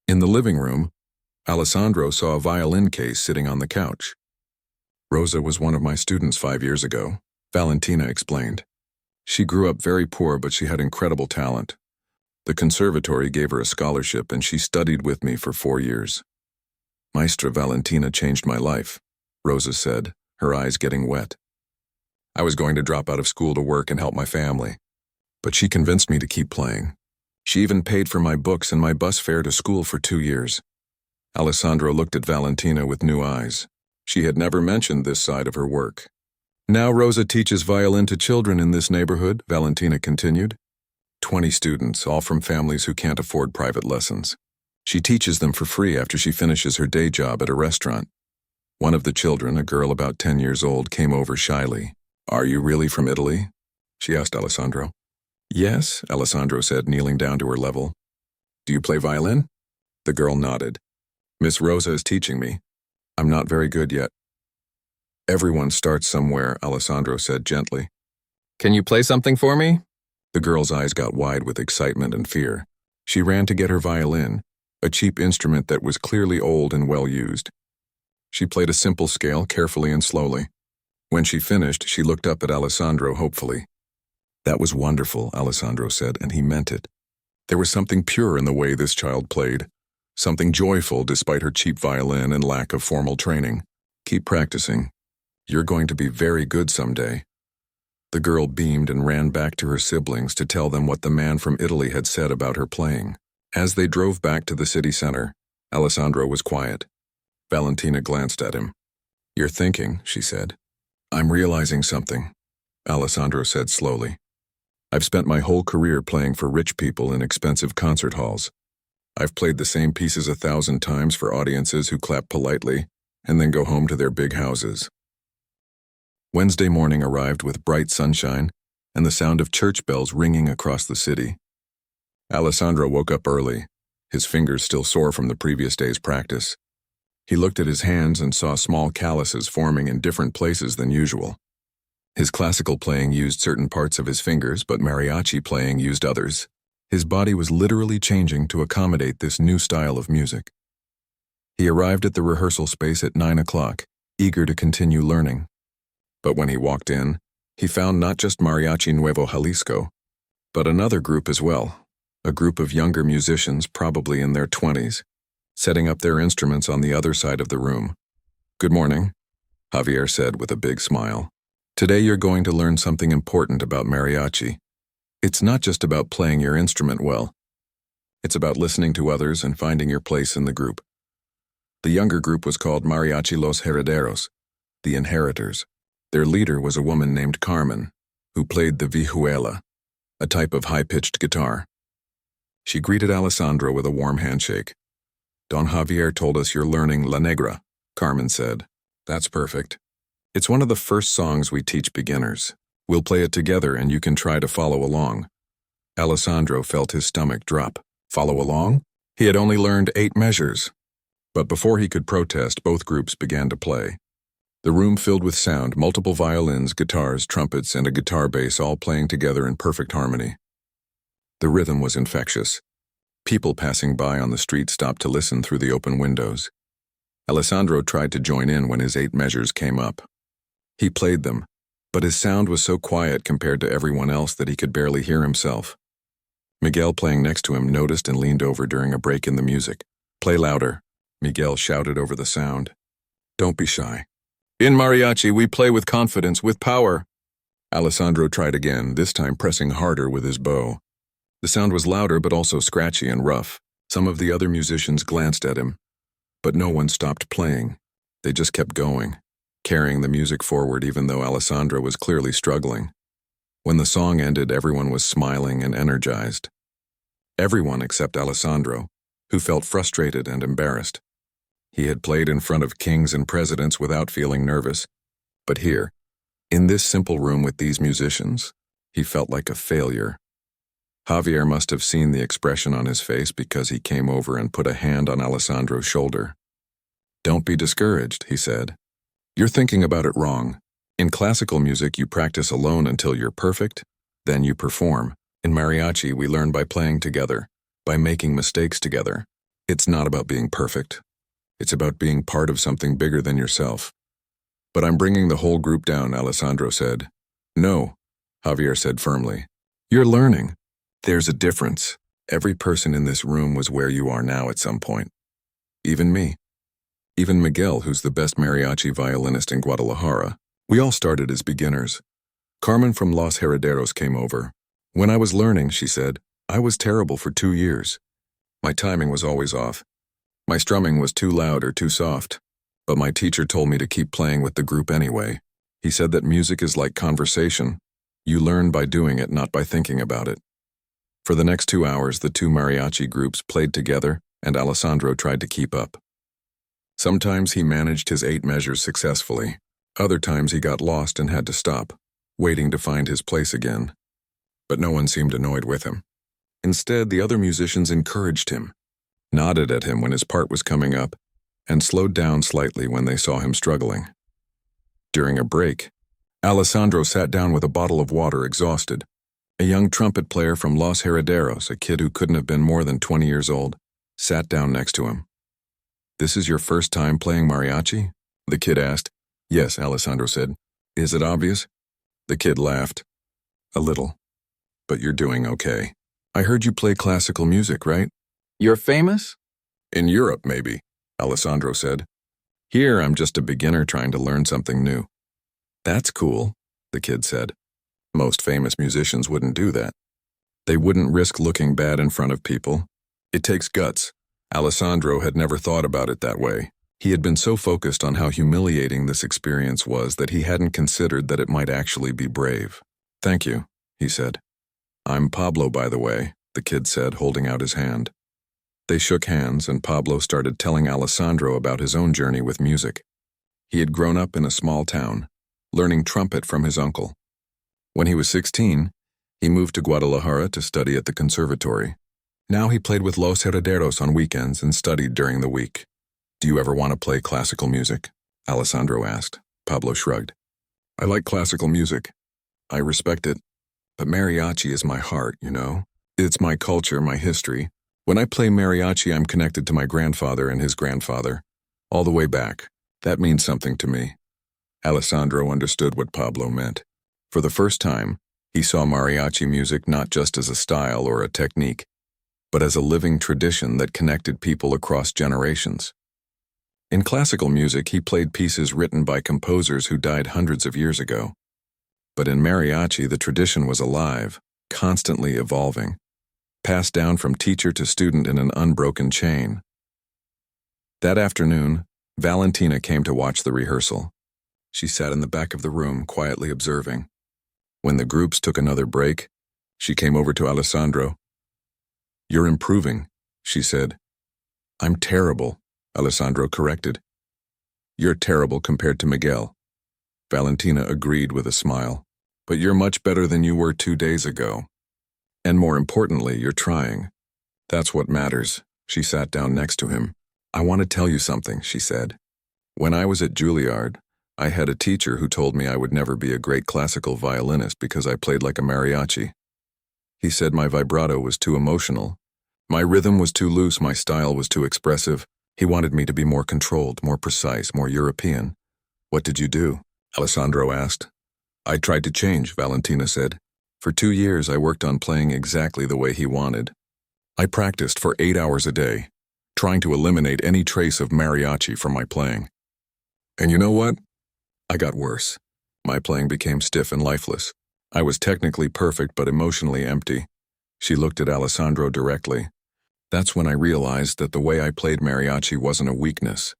In the living room, Alessandro saw a violin case sitting on the couch. Rosa was one of my students 5 years ago, Valentina explained. She grew up very poor, but she had incredible talent. The conservatory gave her a scholarship, and she studied with me for 4 years. Maestra Valentina changed my life, Rosa said, her eyes getting wet. I was going to drop out of school to work and help my family, but she convinced me to keep playing. She even paid for my books and my bus fare to school for 2 years. Alessandro looked at Valentina with new eyes. She had never mentioned this side of her work. Now Rosa teaches violin to children in this neighborhood, Valentina continued. 20 students, all from families who can't afford private lessons. She teaches them for free after she finishes her day job at a restaurant. One of the children, a girl about 10 years old, came over shyly. Are you really from Italy? She asked Alessandro. Yes, Alessandro said, kneeling down to her level. Do you play violin? The girl nodded. Miss Rosa is teaching me. I'm not very good yet. Everyone starts somewhere, Alessandro said gently. Can you play something for me? The girl's eyes got wide with excitement and fear. She ran to get her violin, a cheap instrument that was clearly old and well used. She played a simple scale carefully and slowly. When she finished, she looked up at Alessandro hopefully. That was wonderful, Alessandro said, and he meant it. There was something pure in the way this child played, something joyful despite her cheap violin and lack of formal training. Keep practicing. You're going to be very good someday. The girl beamed and ran back to her siblings to tell them what the man from Italy had said about her playing. As they drove back to the city center, Alessandro was quiet. Valentina glanced at him. You're thinking, she said. I'm realizing something, Alessandro said slowly. I've spent my whole career playing for rich people in expensive concert halls. I've played the same pieces 1,000 times for audiences who clap politely and then go home to their big houses. Wednesday morning arrived with bright sunshine and the sound of church bells ringing across the city. Alessandro woke up early, his fingers still sore from the previous day's practice. He looked at his hands and saw small calluses forming in different places than usual. His classical playing used certain parts of his fingers, but mariachi playing used others. His body was literally changing to accommodate this new style of music. He arrived at the rehearsal space at 9 o'clock, eager to continue learning. But when he walked in, he found not just Mariachi Nuevo Jalisco, but another group as well, a group of younger musicians probably in their 20s, setting up their instruments on the other side of the room. Good morning, Javier said with a big smile. Today you're going to learn something important about mariachi. It's not just about playing your instrument well. It's about listening to others and finding your place in the group. The younger group was called Mariachi Los Herederos, the inheritors. Their leader was a woman named Carmen, who played the vihuela, a type of high-pitched guitar. She greeted Alessandro with a warm handshake. Don Javier told us you're learning La Negra, Carmen said. That's perfect. It's one of the first songs we teach beginners. We'll play it together and you can try to follow along. Alessandro felt his stomach drop. Follow along? He had only learned 8 measures. But before he could protest, both groups began to play. The room filled with sound, multiple violins, guitars, trumpets, and a guitar bass all playing together in perfect harmony. The rhythm was infectious. People passing by on the street stopped to listen through the open windows. Alessandro tried to join in when his 8 measures came up. He played them, but his sound was so quiet compared to everyone else that he could barely hear himself. Miguel, playing next to him, noticed and leaned over during a break in the music. Play louder, Miguel shouted over the sound. Don't be shy. In mariachi, we play with confidence, with power. Alessandro tried again, this time pressing harder with his bow. The sound was louder but also scratchy and rough. Some of the other musicians glanced at him, but no one stopped playing. They just kept going, carrying the music forward even though Alessandro was clearly struggling. When the song ended, everyone was smiling and energized. Everyone except Alessandro, who felt frustrated and embarrassed. He had played in front of kings and presidents without feeling nervous, but here, In this simple room with these musicians, he felt like a failure. Javier must have seen the expression on his face because he came over and put a hand on Alessandro's shoulder. "Don't be discouraged," he said. "You're thinking about it wrong. In classical music, you practice alone until you're perfect, then you perform. In mariachi, we learn by playing together, by making mistakes together. It's not about being perfect. It's about being part of something bigger than yourself." "But I'm bringing the whole group down," Alessandro said. "No," Javier said firmly. "You're learning. There's a difference. Every person in this room was where you are now at some point. Even me. Even Miguel, who's the best mariachi violinist in Guadalajara. We all started as beginners. Carmen from Los Herederos came over. When I was learning," she said, "I was terrible for 2 years. My timing was always off. My strumming was too loud or too soft. But my teacher told me to keep playing with the group anyway. He said that music is like conversation. You learn by doing it, not by thinking about it." For the next 2 hours, the two mariachi groups played together, and Alessandro tried to keep up. Sometimes he managed his 8 measures successfully. Other times he got lost and had to stop, waiting to find his place again. But no one seemed annoyed with him. Instead, the other musicians encouraged him, nodded at him when his part was coming up, and slowed down slightly when they saw him struggling. During a break, Alessandro sat down with a bottle of water, exhausted. A young trumpet player from Los Herederos, a kid who couldn't have been more than 20 years old, sat down next to him. "This is your first time playing mariachi?" the kid asked. "Yes," Alessandro said. "Is it obvious?" The kid laughed. "A little. But you're doing okay. I heard you play classical music, right?" "You're famous?" "In Europe, maybe," Alessandro said. "Here, I'm just a beginner trying to learn something new." "That's cool," the kid said. Most famous musicians wouldn't do that. They wouldn't risk looking bad in front of people. It takes guts. Alessandro had never thought about it that way. He had been so focused on how humiliating this experience was that he hadn't considered that it might actually be brave. "Thank you," he said. "I'm Pablo, by the way," the kid said, holding out his hand. They shook hands, and Pablo started telling Alessandro about his own journey with music. He had grown up in a small town, learning trumpet from his uncle. When he was 16, he moved to Guadalajara to study at the conservatory. Now he played with Los Herederos on weekends and studied during the week. "Do you ever want to play classical music?" Alessandro asked. Pablo shrugged. "I like classical music. I respect it. But mariachi is my heart, you know? It's my culture, my history. When I play mariachi, I'm connected to my grandfather and his grandfather, all the way back. That means something to me." Alessandro understood what Pablo meant. For the first time, he saw mariachi music not just as a style or a technique, but as a living tradition that connected people across generations. In classical music, he played pieces written by composers who died hundreds of years ago. But in mariachi, the tradition was alive, constantly evolving, passed down from teacher to student in an unbroken chain. That afternoon, Valentina came to watch the rehearsal. She sat in the back of the room, quietly observing. When the groups took another break, she came over to Alessandro. "You're improving," she said. "I'm terrible," Alessandro corrected. "You're terrible compared to Miguel." Valentina agreed with a smile. "But you're much better than you were 2 days ago. And more importantly, you're trying. That's what matters." She sat down next to him. "I want to tell you something," she said. "When I was at Juilliard, I had a teacher who told me I would never be a great classical violinist because I played like a mariachi. He said my vibrato was too emotional. My rhythm was too loose, my style was too expressive. He wanted me to be more controlled, more precise, more European." "What did you do?" Alessandro asked. "I tried to change," Valentina said. "For 2 years I worked on playing exactly the way he wanted. I practiced for 8 hours a day, trying to eliminate any trace of mariachi from my playing. And you know what? I got worse. My playing became stiff and lifeless. I was technically perfect but emotionally empty." She looked at Alessandro directly. "That's when I realized that the way I played mariachi wasn't a weakness.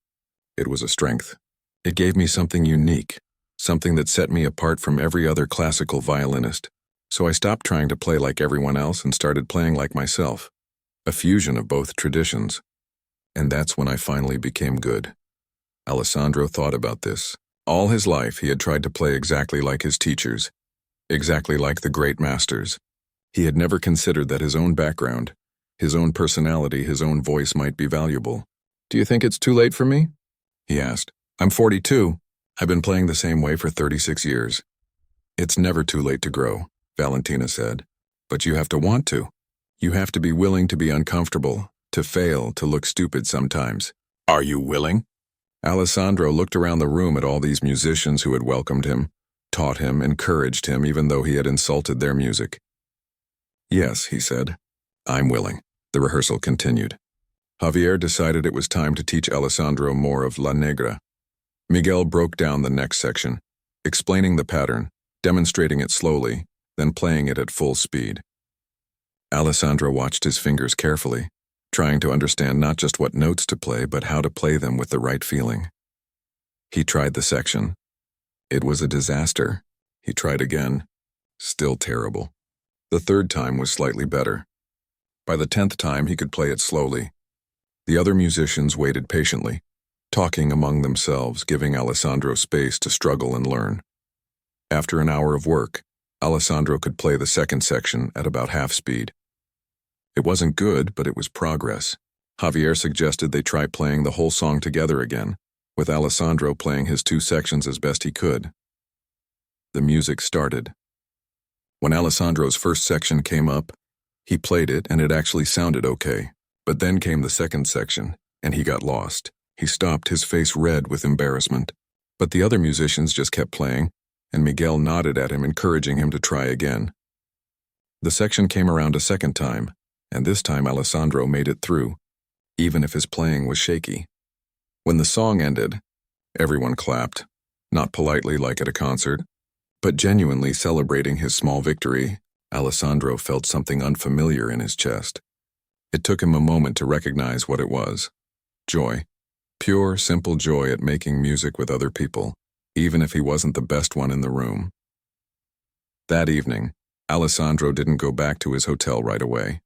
It was a strength. It gave me something unique, something that set me apart from every other classical violinist. So I stopped trying to play like everyone else and started playing like myself, a fusion of both traditions. And that's when I finally became good." Alessandro thought about this, All his life, he had tried to play exactly like his teachers, exactly like the great masters. He had never considered that his own background, his own personality, his own voice might be valuable. "Do you think it's too late for me?" he asked. "I'm 42. I've been playing the same way for 36 years. "It's never too late to grow," Valentina said. "But you have to want to. You have to be willing to be uncomfortable, to fail, to look stupid sometimes." "Are you willing?" Alessandro looked around the room at all these musicians who had welcomed him, taught him, encouraged him, even though he had insulted their music. "Yes," he said. "I'm willing." The rehearsal continued. Javier decided it was time to teach Alessandro more of La Negra. Miguel broke down the next section, explaining the pattern, demonstrating it slowly, then playing it at full speed. Alessandro watched his fingers carefully, trying to understand not just what notes to play, but how to play them with the right feeling. He tried the section. It was a disaster. He tried again. Still terrible. The third time was slightly better. By the 10th time, he could play it slowly. The other musicians waited patiently, talking among themselves, giving Alessandro space to struggle and learn. After an hour of work, Alessandro could play the second section at about half speed. It wasn't good, but it was progress. Javier suggested they try playing the whole song together again, with Alessandro playing his two sections as best he could. The music started. When Alessandro's first section came up, he played it and it actually sounded okay. But then came the second section, and he got lost. He stopped, his face red with embarrassment. But the other musicians just kept playing, and Miguel nodded at him, encouraging him to try again. The section came around a second time, and this time Alessandro made it through, even if his playing was shaky. When the song ended, everyone clapped, not politely like at a concert, but genuinely celebrating his small victory. Alessandro felt something unfamiliar in his chest. It took him a moment to recognize what it was. Joy. Pure, simple joy at making music with other people, even if he wasn't the best one in the room. That evening, Alessandro didn't go back to his hotel right away.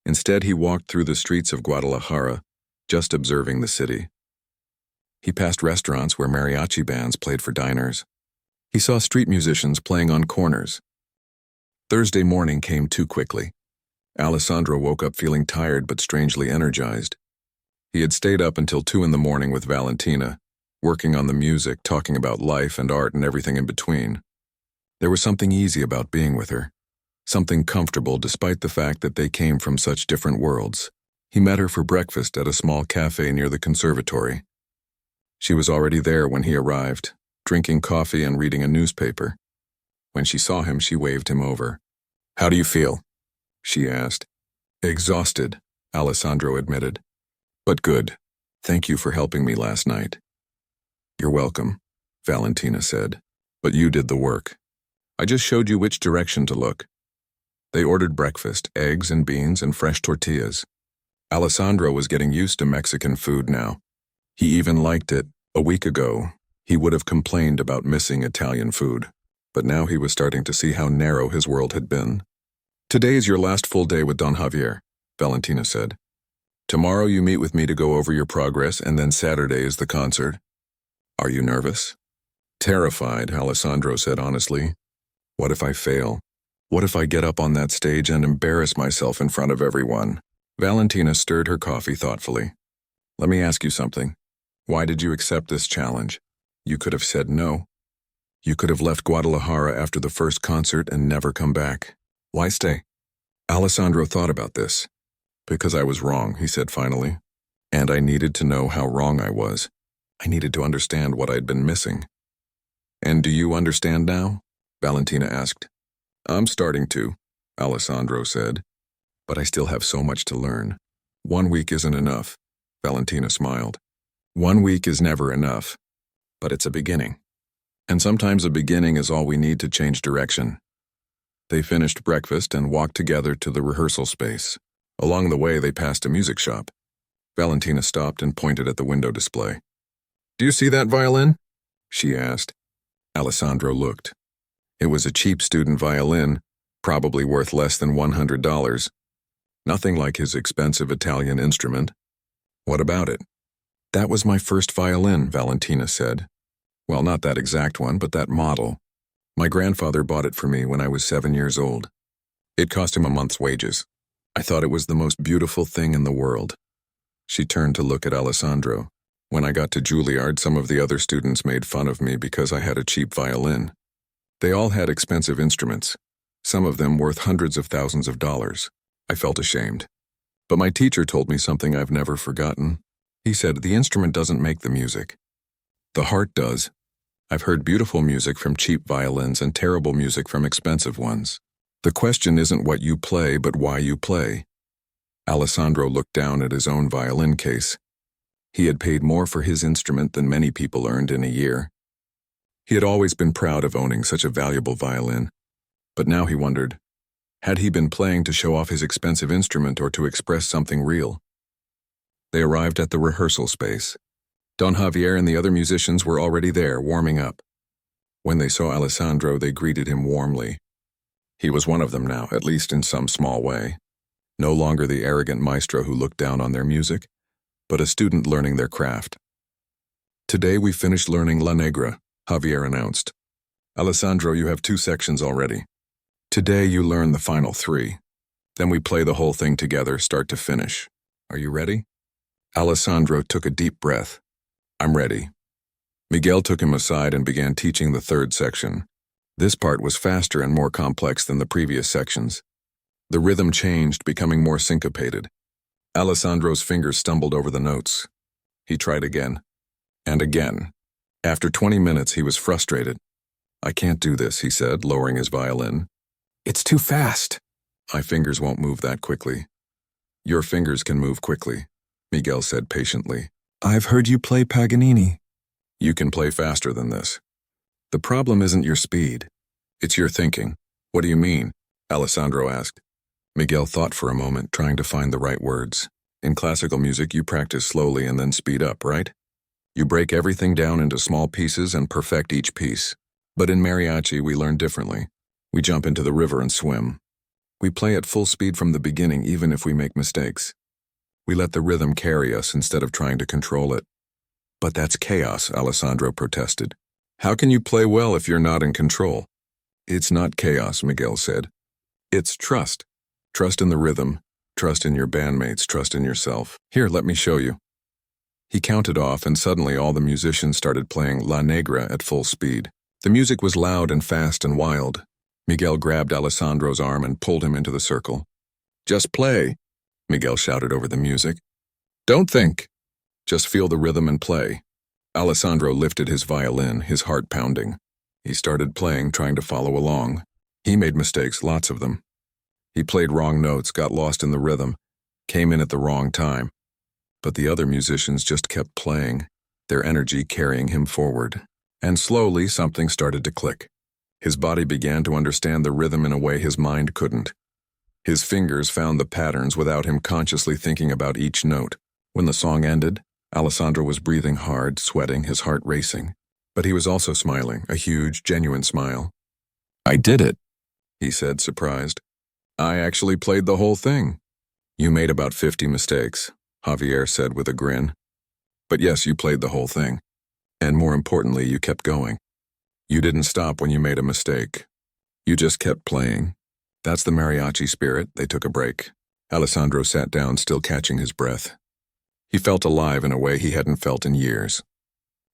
Instead, he walked through the streets of Guadalajara, just observing the city. He passed restaurants where mariachi bands played for diners. He saw street musicians playing on corners. Thursday morning came too quickly. Alessandro woke up feeling tired but strangely energized. He had stayed up until 2 a.m. with Valentina, working on the music, talking about life and art and everything in between. There was something easy about being with her, something comfortable despite the fact that they came from such different worlds. He met her for breakfast at a small cafe near the conservatory. She was already there when he arrived, drinking coffee and reading a newspaper. When she saw him, she waved him over. "How do you feel?" she asked. "Exhausted," Alessandro admitted. "But good. Thank you for helping me last night." "You're welcome," Valentina said. "But you did the work. I just showed you which direction to look." They ordered breakfast, eggs and beans and fresh tortillas. Alessandro was getting used to Mexican food now. He even liked it. A week ago, he would have complained about missing Italian food. But now he was starting to see how narrow his world had been. "Today is your last full day with Don Javier," Valentina said. "Tomorrow you meet with me to go over your progress, and then Saturday is the concert." "Are you nervous?" "Terrified," Alessandro said honestly. "What if I fail? What if I get up on that stage and embarrass myself in front of everyone?" Valentina stirred her coffee thoughtfully. "Let me ask you something. Why did you accept this challenge? You could have said no. You could have left Guadalajara after the first concert and never come back. Why stay?" Alessandro thought about this. "Because I was wrong," he said finally. "And I needed to know how wrong I was. I needed to understand what I'd been missing." "And do you understand now?" Valentina asked. "I'm starting to," Alessandro said. "But I still have so much to learn. 1 week isn't enough," Valentina smiled. 1 week is never enough, but it's a beginning. And sometimes a beginning is all we need to change direction. They finished breakfast and walked together to the rehearsal space. Along the way, they passed a music shop. Valentina stopped and pointed at the window display. "Do you see that violin?" she asked. Alessandro looked. It was a cheap student violin, probably worth less than $100. Nothing like his expensive Italian instrument. "What about it?" "That was my first violin," Valentina said. Well, not that exact one, but that model. My grandfather bought it for me when I was 7 years old. It cost him a month's wages. I thought it was the most beautiful thing in the world. She turned to look at Alessandro. When I got to Juilliard, some of the other students made fun of me because I had a cheap violin. They all had expensive instruments, some of them worth hundreds of thousands of dollars. I felt ashamed. But my teacher told me something I've never forgotten. He said, the instrument doesn't make the music. The heart does. I've heard beautiful music from cheap violins and terrible music from expensive ones. The question isn't what you play, but why you play. Alessandro looked down at his own violin case. He had paid more for his instrument than many people earned in a year. He had always been proud of owning such a valuable violin, but now he wondered, had he been playing to show off his expensive instrument or to express something real? They arrived at the rehearsal space. Don Javier and the other musicians were already there, warming up. When they saw Alessandro, they greeted him warmly. He was one of them now, at least in some small way. No longer the arrogant maestro who looked down on their music, but a student learning their craft. Today we finished learning La Negra, Javier announced. Alessandro, you have 2 sections already. Today you learn the final 3. Then we play the whole thing together, start to finish. Are you ready? Alessandro took a deep breath. I'm ready. Miguel took him aside and began teaching the 3rd section. This part was faster and more complex than the previous sections. The rhythm changed, becoming more syncopated. Alessandro's fingers stumbled over the notes. He tried again. And again. After 20 minutes, he was frustrated. I can't do this, he said, lowering his violin. It's too fast. My fingers won't move that quickly. Your fingers can move quickly, Miguel said patiently. I've heard you play Paganini. You can play faster than this. The problem isn't your speed. It's your thinking. What do you mean? Alessandro asked. Miguel thought for a moment, trying to find the right words. In classical music, you practice slowly and then speed up, right? You break everything down into small pieces and perfect each piece. But in Mariachi, we learn differently. We jump into the river and swim. We play at full speed from the beginning, even if we make mistakes. We let the rhythm carry us instead of trying to control it. But that's chaos, Alessandro protested. How can you play well if you're not in control? It's not chaos, Miguel said. It's trust. Trust in the rhythm, trust in your bandmates, trust in yourself. Here, let me show you. He counted off, and suddenly all the musicians started playing La Negra at full speed. The music was loud and fast and wild. Miguel grabbed Alessandro's arm and pulled him into the circle. Just play, Miguel shouted over the music. Don't think. Just feel the rhythm and play. Alessandro lifted his violin, his heart pounding. He started playing, trying to follow along. He made mistakes, lots of them. He played wrong notes, got lost in the rhythm, came in at the wrong time. But the other musicians just kept playing, their energy carrying him forward. And slowly, something started to click. His body began to understand the rhythm in a way his mind couldn't. His fingers found the patterns without him consciously thinking about each note. When the song ended, Alessandro was breathing hard, sweating, his heart racing. But he was also smiling, a huge, genuine smile. I did it, he said, surprised. I actually played the whole thing. You made about 50 mistakes, Javier said with a grin. But yes, you played the whole thing. And more importantly, you kept going. You didn't stop when you made a mistake. You just kept playing. That's the mariachi spirit. They took a break. Alessandro sat down, still catching his breath. He felt alive in a way he hadn't felt in years.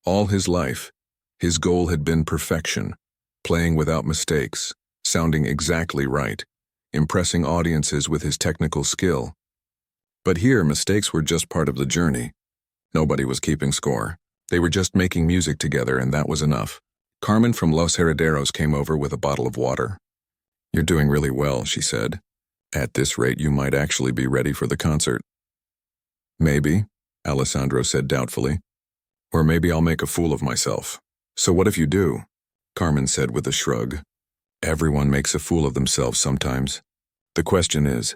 All his life, his goal had been perfection, playing without mistakes, sounding exactly right, impressing audiences with his technical skill. But here, mistakes were just part of the journey. Nobody was keeping score. They were just making music together, and that was enough. Carmen from Los Herederos came over with a bottle of water. You're doing really well, she said. At this rate, you might actually be ready for the concert. Maybe, Alessandro said doubtfully. Or maybe I'll make a fool of myself. So what if you do? Carmen said with a shrug. Everyone makes a fool of themselves sometimes. The question is,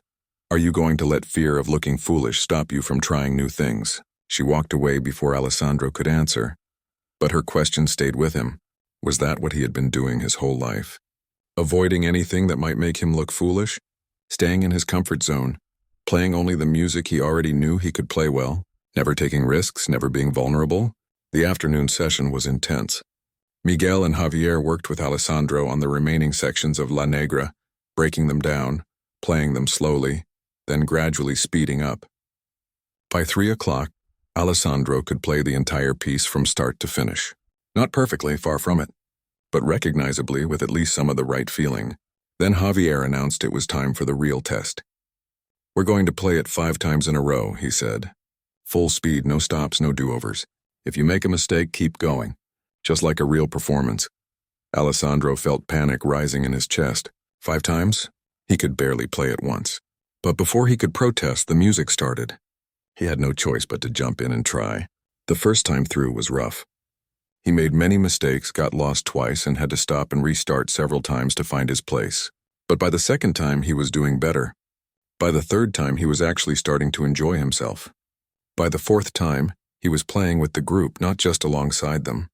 are you going to let fear of looking foolish stop you from trying new things? She walked away before Alessandro could answer. But her question stayed with him. Was that what he had been doing his whole life? Avoiding anything that might make him look foolish? Staying in his comfort zone? Playing only the music he already knew he could play well? Never taking risks, never being vulnerable? The afternoon session was intense. Miguel and Javier worked with Alessandro on the remaining sections of La Negra, breaking them down, playing them slowly, then gradually speeding up. By 3 o'clock, Alessandro could play the entire piece from start to finish. Not perfectly, far from it, but recognizably with at least some of the right feeling. Then Javier announced it was time for the real test. "We're going to play it 5 times in a row," he said. "Full speed, no stops, no do-overs. If you make a mistake, keep going. Just like a real performance." Alessandro felt panic rising in his chest. 5 times? He could barely play it once. But before he could protest, the music started. He had no choice but to jump in and try. The first time through was rough. He made many mistakes, got lost twice, and had to stop and restart several times to find his place. But by the second time, he was doing better. By the third time, he was actually starting to enjoy himself. By the fourth time, he was playing with the group, not just alongside them.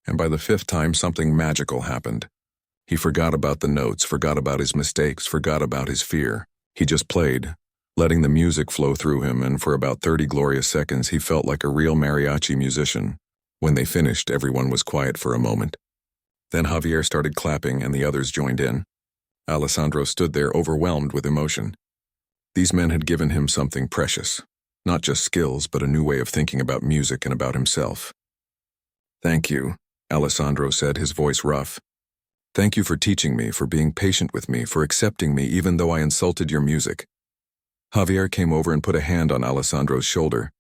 And by the fifth time, something magical happened. He forgot about the notes, forgot about his mistakes, forgot about his fear. He just played, letting the music flow through him, and for about 30 glorious seconds, he felt like a real mariachi musician. When they finished, everyone was quiet for a moment. Then Javier started clapping, and the others joined in. Alessandro stood there overwhelmed with emotion. These men had given him something precious. Not just skills, but a new way of thinking about music and about himself. "Thank you," Alessandro said, his voice rough. "Thank you for teaching me, for being patient with me, for accepting me even though I insulted your music." Javier came over and put a hand on Alessandro's shoulder.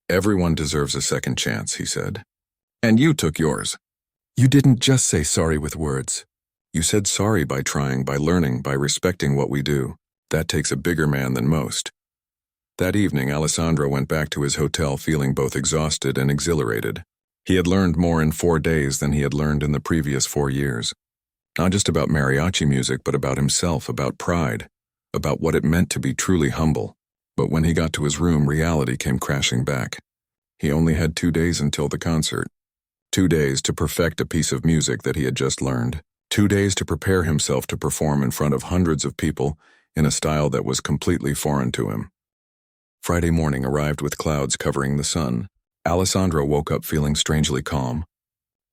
"Everyone deserves a second chance," he said. "And you took yours. You didn't just say sorry with words. You said sorry by trying, by learning, by respecting what we do. That takes a bigger man than most." That evening, Alessandro went back to his hotel feeling both exhausted and exhilarated. He had learned more in 4 days than he had learned in the previous 4 years. Not just about mariachi music, but about himself, about pride, about what it meant to be truly humble. But when he got to his room, reality came crashing back. He only had 2 days until the concert. 2 days to perfect a piece of music that he had just learned. 2 days to prepare himself to perform in front of hundreds of people in a style that was completely foreign to him. Friday morning arrived with clouds covering the sun. Alessandro woke up feeling strangely calm.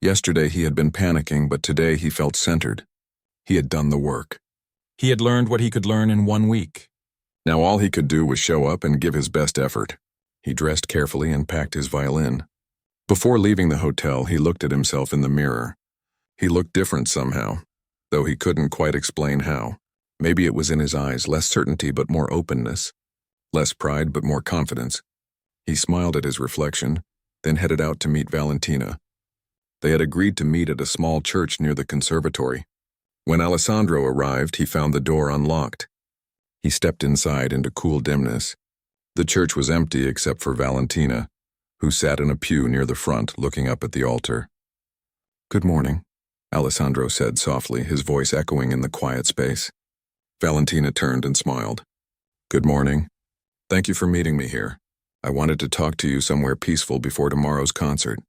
Yesterday he had been panicking, but today he felt centered. He had done the work. He had learned what he could learn in 1 week. Now all he could do was show up and give his best effort. He dressed carefully and packed his violin. Before leaving the hotel, he looked at himself in the mirror. He looked different somehow, though he couldn't quite explain how. Maybe it was in his eyes, less certainty but more openness. Less pride but more confidence. He smiled at his reflection, then headed out to meet Valentina. They had agreed to meet at a small church near the conservatory. When Alessandro arrived, he found the door unlocked. He stepped inside into cool dimness. The church was empty except for Valentina, who sat in a pew near the front looking up at the altar. "Good morning," Alessandro said softly, his voice echoing in the quiet space. Valentina turned and smiled. "Good morning. Thank you for meeting me here. I wanted to talk to you somewhere peaceful before tomorrow's concert."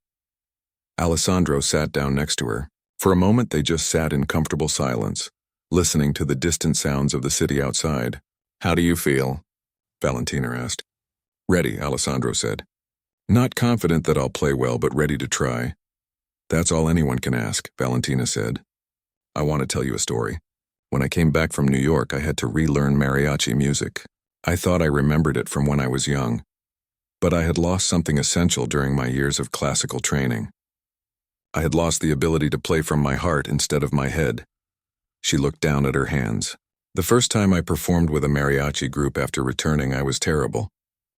Alessandro sat down next to her. For a moment they just sat in comfortable silence, listening to the distant sounds of the city outside. "How do you feel?" Valentina asked. "Ready," Alessandro said. "Not confident that I'll play well, but ready to try." "That's all anyone can ask," Valentina said. "I want to tell you a story. When I came back from New York, I had to relearn mariachi music. I thought I remembered it from when I was young, but I had lost something essential during my years of classical training. I had lost the ability to play from my heart instead of my head." She looked down at her hands. "The first time I performed with a mariachi group after returning, I was terrible.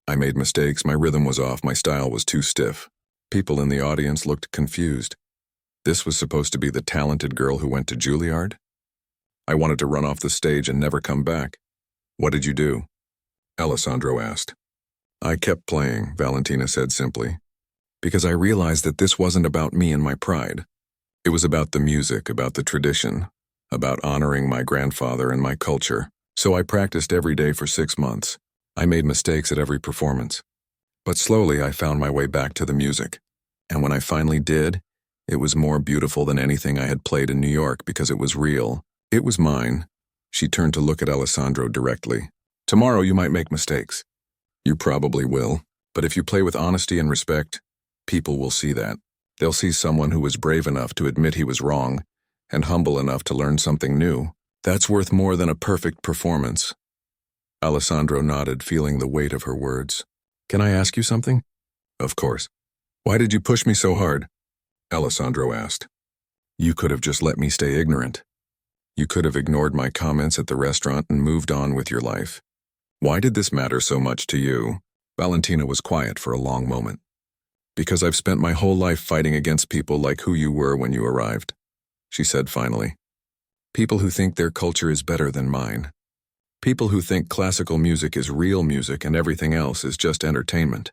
I made mistakes, my rhythm was off, my style was too stiff. People in the audience looked confused. This was supposed to be the talented girl who went to Juilliard? I wanted to run off the stage and never come back. What did you do?" Alessandro asked. "I kept playing," Valentina said simply, "because I realized that this wasn't about me and my pride. It was about the music, about the tradition, about honoring my grandfather and my culture. So I practiced every day for 6 months. I made mistakes at every performance. But slowly I found my way back to the music. And when I finally did, it was more beautiful than anything I had played in New York because it was real. It was mine." She turned to look at Alessandro directly. "Tomorrow you might make mistakes. You probably will. But if you play with honesty and respect, people will see that. They'll see someone who was brave enough to admit he was wrong and humble enough to learn something new. That's worth more than a perfect performance. Alessandro nodded, feeling the weight of her words. Can I ask you something? Of course. Why did you push me so hard? Alessandro asked. You could have just let me stay ignorant. You could have ignored my comments at the restaurant and moved on with your life. Why did this matter so much to you? Valentina was quiet for a long moment. Because I've spent my whole life fighting against people like who you were when you arrived, she said finally. People who think their culture is better than mine. People who think classical music is real music and everything else is just entertainment.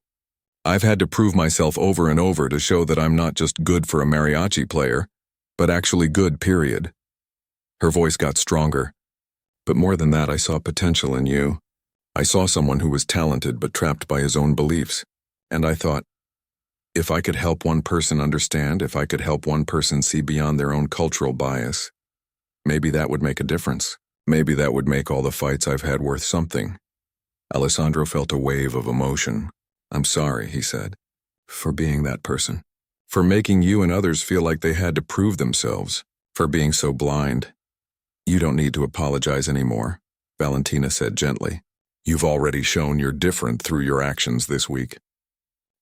I've had to prove myself over and over to show that I'm not just good for a mariachi player, but actually good, period. Her voice got stronger. But more than that, I saw potential in you. I saw someone who was talented but trapped by his own beliefs. And I thought, if I could help one person understand, if I could help one person see beyond their own cultural bias, maybe that would make a difference. Maybe that would make all the fights I've had worth something. Alessandro felt a wave of emotion. I'm sorry, he said, for being that person. For making you and others feel like they had to prove themselves. For being so blind. You don't need to apologize anymore, Valentina said gently. You've already shown you're different through your actions this week.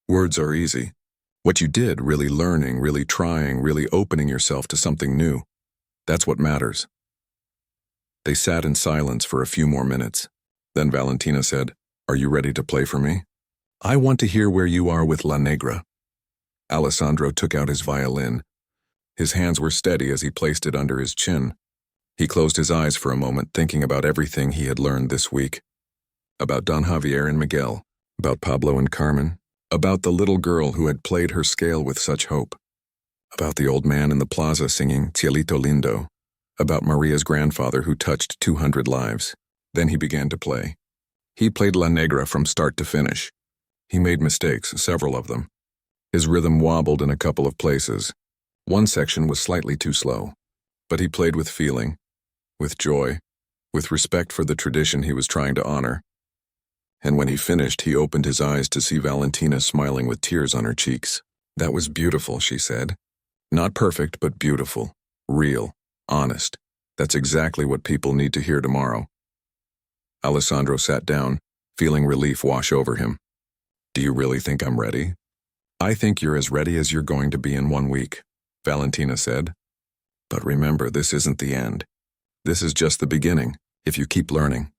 Words are easy. What you did, really learning, really trying, really opening yourself to something new, that's what matters. They sat in silence for a few more minutes. Then Valentina said, Are you ready to play for me? I want to hear where you are with La Negra. Alessandro took out his violin. His hands were steady as he placed it under his chin. He closed his eyes for a moment, thinking about everything he had learned this week. About Don Javier and Miguel, about Pablo and Carmen, about the little girl who had played her scale with such hope, about the old man in the plaza singing Cielito Lindo, about Maria's grandfather who touched 200 lives. Then he began to play. He played La Negra from start to finish. He made mistakes, several of them. His rhythm wobbled in a couple of places. One section was slightly too slow, but he played with feeling, with joy, with respect for the tradition he was trying to honor. And when he finished, he opened his eyes to see Valentina smiling with tears on her cheeks. That was beautiful, she said. Not perfect, but beautiful, real, honest. That's exactly what people need to hear tomorrow. Alessandro sat down, feeling relief wash over him. Do you really think I'm ready? I think you're as ready as you're going to be in 1 week, Valentina said. But remember, this isn't the end. This is just the beginning. If you keep learning,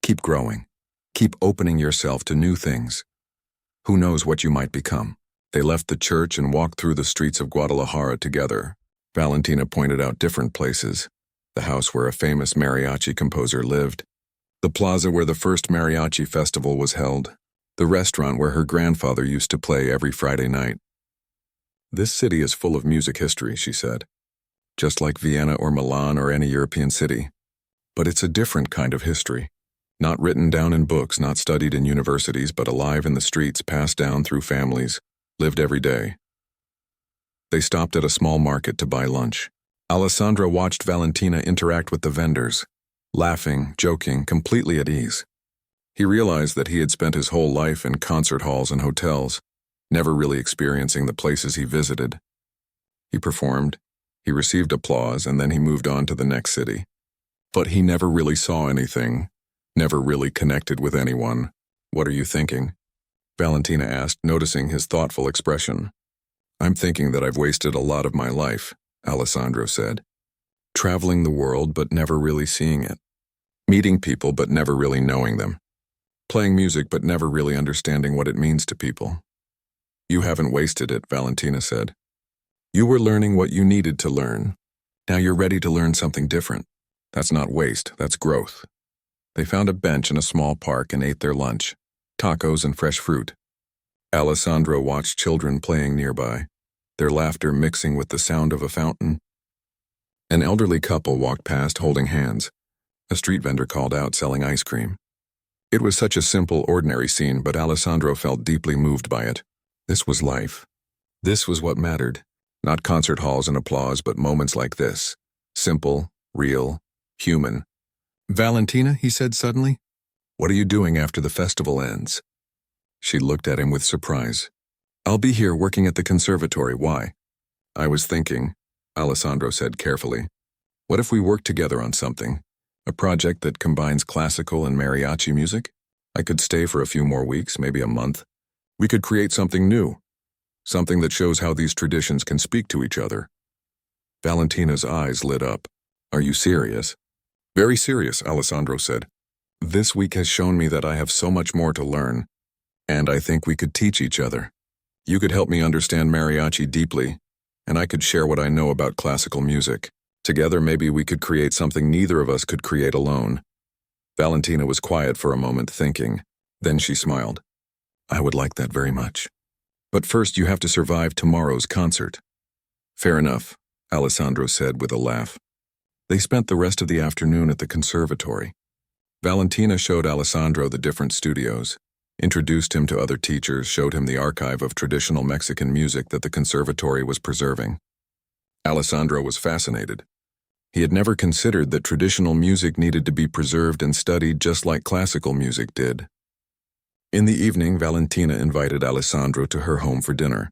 keep growing, keep opening yourself to new things, who knows what you might become. They left the church and walked through the streets of Guadalajara together. Valentina pointed out different places. The house where a famous mariachi composer lived, the plaza where the first mariachi festival was held, the restaurant where her grandfather used to play every Friday night. This city is full of music history, she said, just like Vienna or Milan or any European city. But it's a different kind of history. Not written down in books, not studied in universities, but alive in the streets, passed down through families, lived every day. They stopped at a small market to buy lunch. Alessandro watched Valentina interact with the vendors, laughing, joking, completely at ease. He realized that he had spent his whole life in concert halls and hotels, never really experiencing the places he visited. He performed, he received applause, and then he moved on to the next city. But he never really saw anything, never really connected with anyone. What are you thinking? Valentina asked, noticing his thoughtful expression. I'm thinking that I've wasted a lot of my life, Alessandro said. Traveling the world but never really seeing it. Meeting people but never really knowing them. Playing music but never really understanding what it means to people. You haven't wasted it, Valentina said. You were learning what you needed to learn. Now you're ready to learn something different. That's not waste, that's growth. They found a bench in a small park and ate their lunch, tacos and fresh fruit. Alessandro watched children playing nearby, their laughter mixing with the sound of a fountain. An elderly couple walked past holding hands. A street vendor called out selling ice cream. It was such a simple, ordinary scene, but Alessandro felt deeply moved by it. This was life. This was what mattered. Not concert halls and applause, but moments like this. Simple, real, human. Valentina, he said suddenly, what are you doing after the festival ends? She looked at him with surprise. I'll be here working at the conservatory. Why? I was thinking, Alessandro said carefully, what if we worked together on something? A project that combines classical and mariachi music? I could stay for a few more weeks, maybe a month. We could create something new, something that shows how these traditions can speak to each other. Valentina's eyes lit up. Are you serious? Very serious, Alessandro said. This week has shown me that I have so much more to learn, and I think we could teach each other. You could help me understand mariachi deeply, and I could share what I know about classical music. Together, maybe we could create something neither of us could create alone. Valentina was quiet for a moment, thinking. Then she smiled. I would like that very much. But first you have to survive tomorrow's concert. Fair enough, Alessandro said with a laugh. They spent the rest of the afternoon at the conservatory. Valentina showed Alessandro the different studios, introduced him to other teachers, showed him the archive of traditional Mexican music that the conservatory was preserving. Alessandro was fascinated. He had never considered that traditional music needed to be preserved and studied just like classical music did. In the evening, Valentina invited Alessandro to her home for dinner.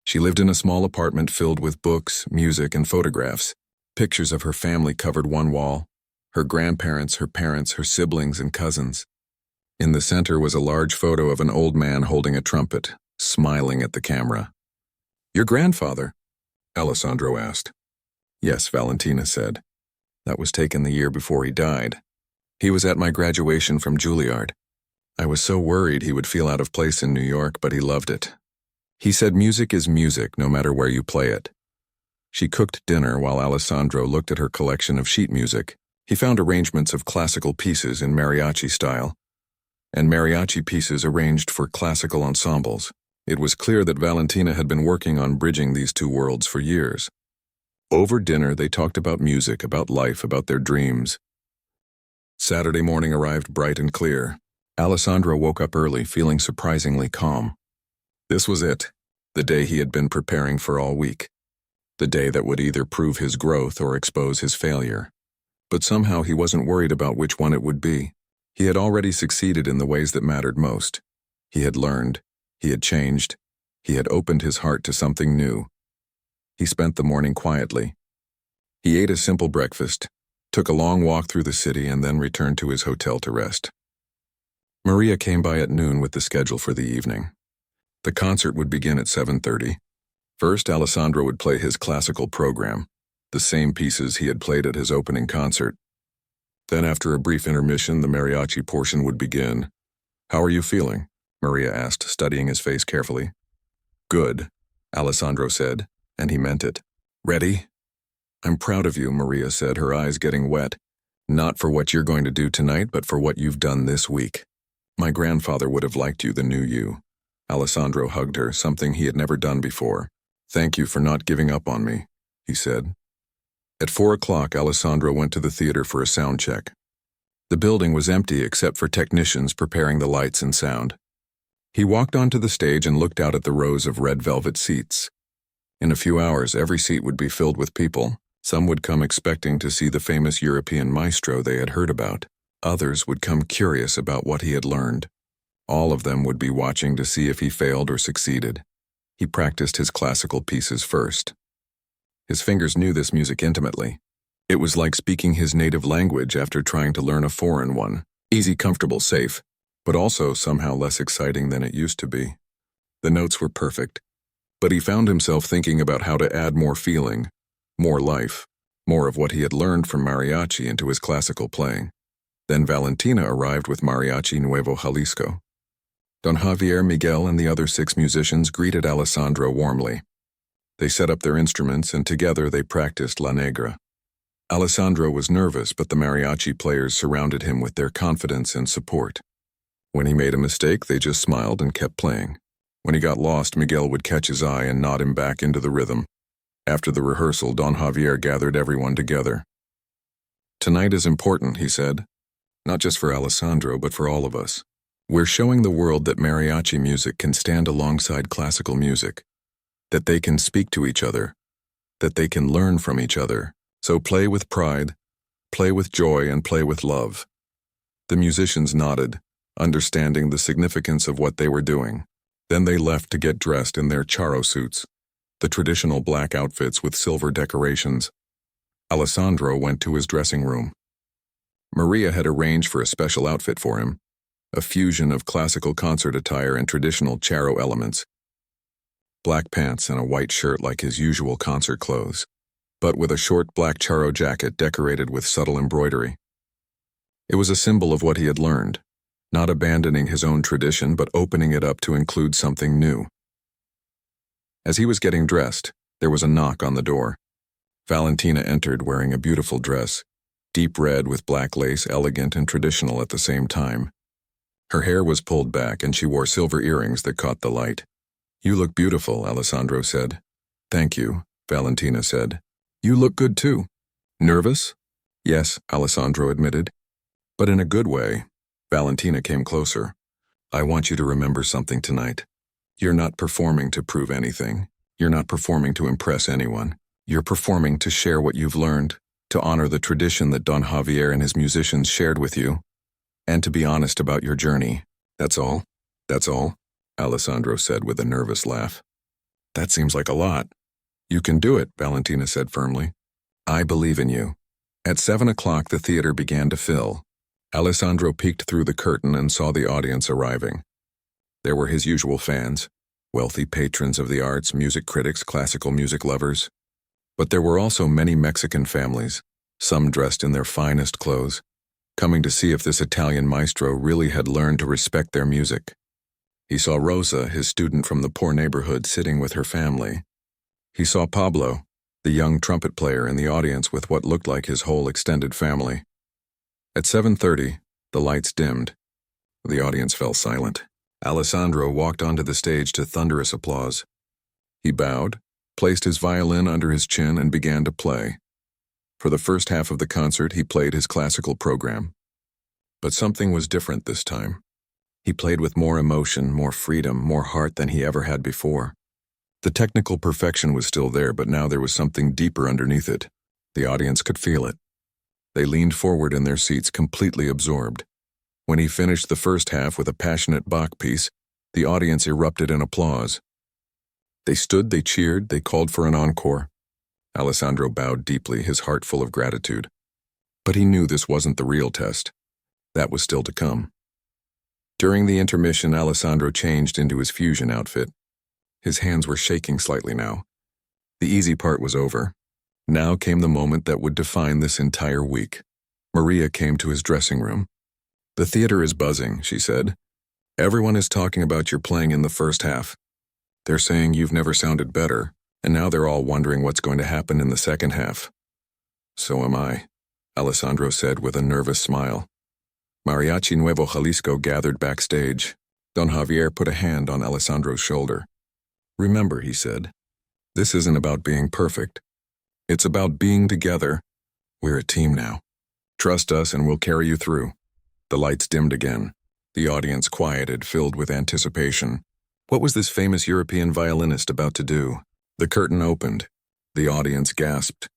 She lived in a small apartment filled with books, music, and photographs. Pictures of her family covered one wall. Her grandparents, her parents, her siblings, and cousins. In the center was a large photo of an old man holding a trumpet, smiling at the camera. Your grandfather? Alessandro asked. Yes, Valentina said. That was taken the year before he died. He was at my graduation from Juilliard. I was so worried he would feel out of place in New York, but he loved it. He said music is music, no matter where you play it. She cooked dinner while Alessandro looked at her collection of sheet music. He found arrangements of classical pieces in mariachi style, and mariachi pieces arranged for classical ensembles. It was clear that Valentina had been working on bridging these two worlds for years. Over dinner, they talked about music, about life, about their dreams. Saturday morning arrived bright and clear. Alessandro woke up early, feeling surprisingly calm. This was it, the day he had been preparing for all week. The day that would either prove his growth or expose his failure. But somehow he wasn't worried about which one it would be. He had already succeeded in the ways that mattered most. He had learned, he had changed, he had opened his heart to something new. He spent the morning quietly. He ate a simple breakfast, took a long walk through the city, and then returned to his hotel to rest. Maria came by at noon with the schedule for the evening. The concert would begin at 7:30. First, Alessandro would play his classical program, the same pieces he had played at his opening concert. Then, after a brief intermission, the mariachi portion would begin. How are you feeling? Maria asked, studying his face carefully. Good, Alessandro said, and he meant it. Ready? I'm proud of you, Maria said, her eyes getting wet. Not for what you're going to do tonight, but for what you've done this week. My grandfather would have liked you the new you. Alessandro hugged her, something he had never done before. Thank you for not giving up on me, he said. At 4 o'clock, Alessandro went to the theater for a sound check. The building was empty except for technicians preparing the lights and sound. He walked onto the stage and looked out at the rows of red velvet seats. In a few hours, every seat would be filled with people. Some would come expecting to see the famous European maestro they had heard about. Others would come curious about what he had learned. All of them would be watching to see if he failed or succeeded. He practiced his classical pieces first. His fingers knew this music intimately. It was like speaking his native language after trying to learn a foreign one. Easy, comfortable, safe, but also somehow less exciting than it used to be. The notes were perfect, but he found himself thinking about how to add more feeling, more life, more of what he had learned from mariachi into his classical playing. Then Valentina arrived with Mariachi Nuevo Jalisco. Don Javier, Miguel, and the other 6 musicians greeted Alessandro warmly. They set up their instruments, and together they practiced La Negra. Alessandro was nervous, but the mariachi players surrounded him with their confidence and support. When he made a mistake, they just smiled and kept playing. When he got lost, Miguel would catch his eye and nod him back into the rhythm. After the rehearsal, Don Javier gathered everyone together. Tonight is important, he said. Not just for Alessandro, but for all of us. We're showing the world that mariachi music can stand alongside classical music, that they can speak to each other, that they can learn from each other. So play with pride, play with joy, and play with love. The musicians nodded, understanding the significance of what they were doing. Then they left to get dressed in their charro suits. the traditional black outfits with silver decorations. Alessandro went to his dressing room. Maria had arranged for a special outfit for him, a fusion of classical concert attire and traditional charro elements. Black pants and a white shirt like his usual concert clothes, but with a short black charro jacket decorated with subtle embroidery. It was a symbol of what he had learned, not abandoning his own tradition but opening it up to include something new. As he was getting dressed, there was a knock on the door. Valentina entered wearing a beautiful dress, deep red with black lace, elegant and traditional at the same time. Her hair was pulled back and she wore silver earrings that caught the light. "You look beautiful," Alessandro said. "Thank you," Valentina said. "You look good too." "Nervous?" "Yes," Alessandro admitted. "But in a good way." Valentina came closer. "I want you to remember something tonight. You're not performing to prove anything. You're not performing to impress anyone. You're performing to share what you've learned, to honor the tradition that Don Javier and his musicians shared with you, and to be honest about your journey. That's all? That's all?" Alessandro said with a nervous laugh. "That seems like a lot." "You can do it," Valentina said firmly. "I believe in you." At 7 o'clock, the theater began to fill. Alessandro peeked through the curtain and saw the audience arriving. There were his usual fans, wealthy patrons of the arts, music critics, classical music lovers. But there were also many Mexican families, some dressed in their finest clothes, coming to see if this Italian maestro really had learned to respect their music. He saw Rosa, his student from the poor neighborhood, sitting with her family. He saw Pablo, the young trumpet player, in the audience with what looked like his whole extended family. At 7:30, the lights dimmed. The audience fell silent. Alessandro walked onto the stage to thunderous applause. He bowed, placed his violin under his chin, and began to play. For the first half of the concert, he played his classical program. But something was different this time. He played with more emotion, more freedom, more heart than he ever had before. The technical perfection was still there, but now there was something deeper underneath it. The audience could feel it. They leaned forward in their seats, completely absorbed. When he finished the first half with a passionate Bach piece, the audience erupted in applause. They stood, they cheered, they called for an encore. Alessandro bowed deeply, his heart full of gratitude. But he knew this wasn't the real test. That was still to come. During the intermission, Alessandro changed into his fusion outfit. His hands were shaking slightly now. The easy part was over. Now came the moment that would define this entire week. Maria came to his dressing room. "The theater is buzzing," she said. "Everyone is talking about your playing in the first half. They're saying you've never sounded better, and now they're all wondering what's going to happen in the second half." "So am I," Alessandro said with a nervous smile. Mariachi Nuevo Jalisco gathered backstage. Don Javier put a hand on Alessandro's shoulder. "Remember," he said, "this isn't about being perfect. It's about being together. We're a team now. Trust us and we'll carry you through." The lights dimmed again. The audience quieted, filled with anticipation. What was this famous European violinist about to do? The curtain opened. The audience gasped.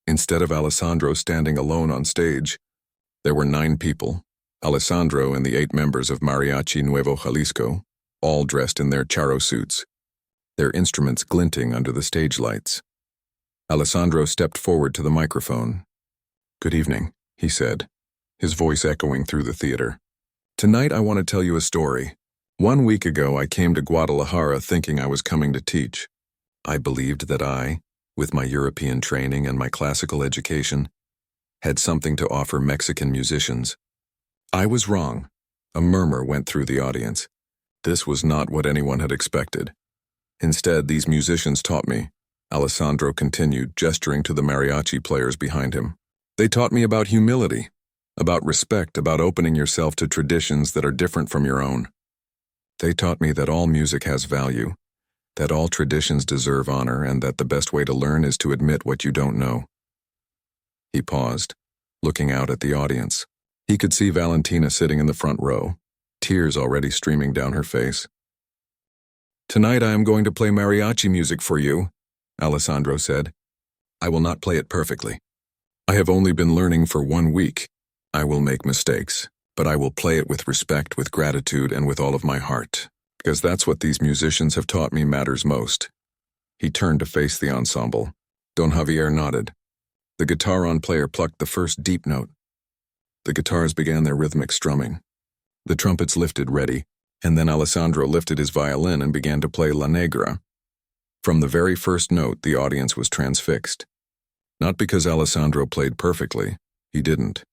Instead of Alessandro standing alone on stage, there were 9 people, Alessandro and the 8 members of Mariachi Nuevo Jalisco, all dressed in their charro suits, their instruments glinting under the stage lights. Alessandro stepped forward to the microphone. "Good evening," he said, his voice echoing through the theater. "Tonight I want to tell you a story. 1 week ago I came to Guadalajara thinking I was coming to teach. I believed that I, with my European training and my classical education, had something to offer Mexican musicians. I was wrong." A murmur went through the audience. This was not what anyone had expected. "Instead, these musicians taught me," Alessandro continued, gesturing to the mariachi players behind him. "They taught me about humility, about respect, about opening yourself to traditions that are different from your own. They taught me that all music has value, that all traditions deserve honor, and that the best way to learn is to admit what you don't know." He paused, looking out at the audience. He could see Valentina sitting in the front row, tears already streaming down her face. "Tonight I am going to play mariachi music for you," Alessandro said. "I will not play it perfectly. I have only been learning for 1 week. I will make mistakes, but I will play it with respect, with gratitude, and with all of my heart, because that's what these musicians have taught me matters most." He turned to face the ensemble. Don Javier nodded. The guitar-on player plucked the first deep note. The guitars began their rhythmic strumming. The trumpets lifted ready, and then Alessandro lifted his violin and began to play La Negra. From the very first note, the audience was transfixed. Not because Alessandro played perfectly. He didn't.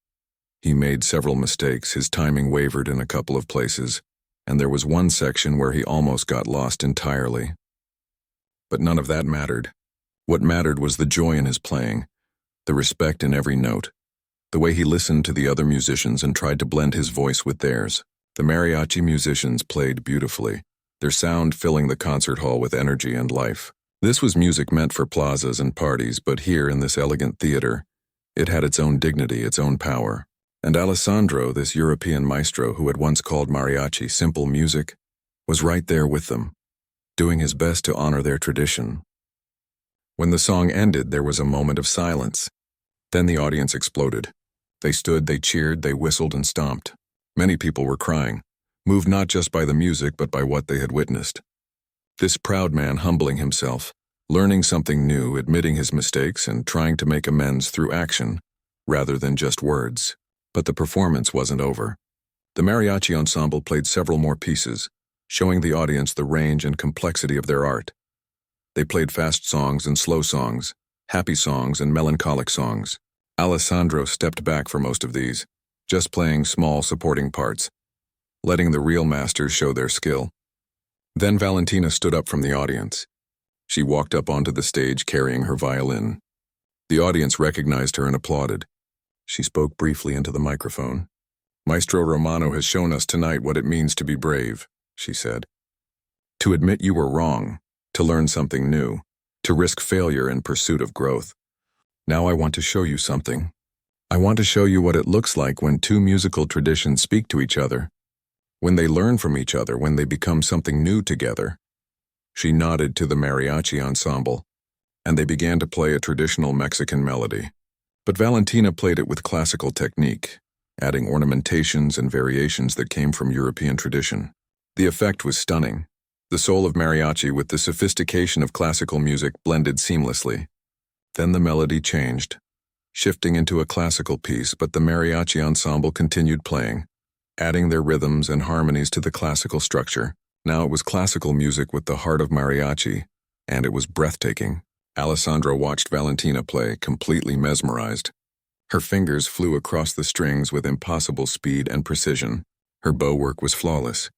He made several mistakes, his timing wavered in a couple of places, and there was one section where he almost got lost entirely. But none of that mattered. What mattered was the joy in his playing, the respect in every note, the way he listened to the other musicians and tried to blend his voice with theirs. The mariachi musicians played beautifully, their sound filling the concert hall with energy and life. This was music meant for plazas and parties, but here in this elegant theater, it had its own dignity, its own power. And Alessandro, this European maestro who had once called mariachi simple music, was right there with them, doing his best to honor their tradition. When the song ended, there was a moment of silence. Then the audience exploded. They stood, they cheered, they whistled and stomped. Many people were crying, moved not just by the music but by what they had witnessed. This proud man humbling himself, learning something new, admitting his mistakes and trying to make amends through action, rather than just words. But the performance wasn't over. The mariachi ensemble played several more pieces, showing the audience the range and complexity of their art. They played fast songs and slow songs, happy songs and melancholic songs. Alessandro stepped back for most of these, just playing small supporting parts, letting the real masters show their skill. Then Valentina stood up from the audience. She walked up onto the stage carrying her violin. The audience recognized her and applauded. She spoke briefly into the microphone. "Maestro Romano has shown us tonight what it means to be brave," she said. "To admit you were wrong, to learn something new, to risk failure in pursuit of growth. Now I want to show you something. I want to show you what it looks like when two musical traditions speak to each other, when they learn from each other, when they become something new together." She nodded to the mariachi ensemble, and they began to play a traditional Mexican melody. But Valentina played it with classical technique, adding ornamentations and variations that came from European tradition. The effect was stunning. The soul of mariachi with the sophistication of classical music blended seamlessly. Then the melody changed, shifting into a classical piece, but the mariachi ensemble continued playing, adding their rhythms and harmonies to the classical structure. Now it was classical music with the heart of mariachi, and it was breathtaking. Alessandro watched Valentina play, completely mesmerized. Her fingers flew across the strings with impossible speed and precision. Her bow work was flawless.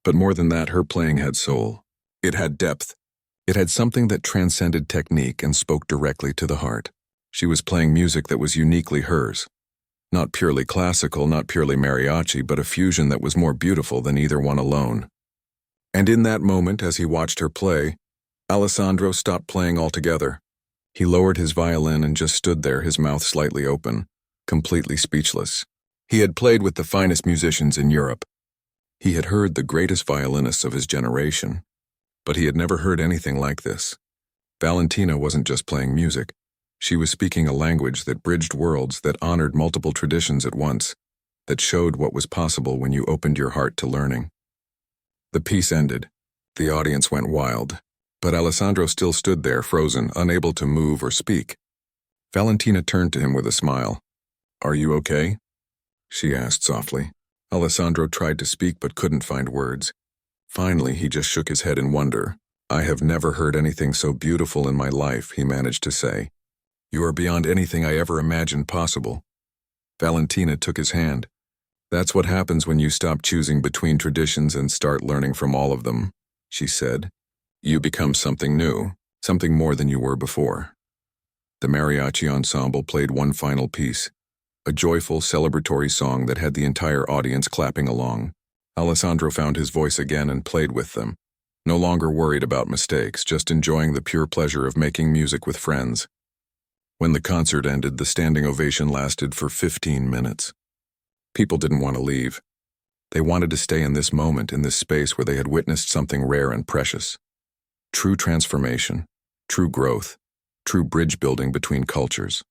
But more than that, her playing had soul. It had depth. It had something that transcended technique and spoke directly to the heart. She was playing music that was uniquely hers. Not purely classical, not purely mariachi, but a fusion that was more beautiful than either one alone. And in that moment, as he watched her play, Alessandro stopped playing altogether. He lowered his violin and just stood there, his mouth slightly open, completely speechless. He had played with the finest musicians in Europe. He had heard the greatest violinists of his generation, but he had never heard anything like this. Valentina wasn't just playing music. She was speaking a language that bridged worlds, that honored multiple traditions at once, that showed what was possible when you opened your heart to learning. The piece ended. The audience went wild. But Alessandro still stood there, frozen, unable to move or speak. Valentina turned to him with a smile. "Are you okay?" she asked softly. Alessandro tried to speak but couldn't find words. Finally, he just shook his head in wonder. "I have never heard anything so beautiful in my life," he managed to say. "You are beyond anything I ever imagined possible." Valentina took his hand. "That's what happens when you stop choosing between traditions and start learning from all of them," she said. "You become something new, something more than you were before." The mariachi ensemble played one final piece, a joyful, celebratory song that had the entire audience clapping along. Alessandro found his voice again and played with them, no longer worried about mistakes, just enjoying the pure pleasure of making music with friends. When the concert ended, the standing ovation lasted for 15 minutes. People didn't want to leave. They wanted to stay in this moment, in this space where they had witnessed something rare and precious. True transformation, true growth, true bridge building between cultures.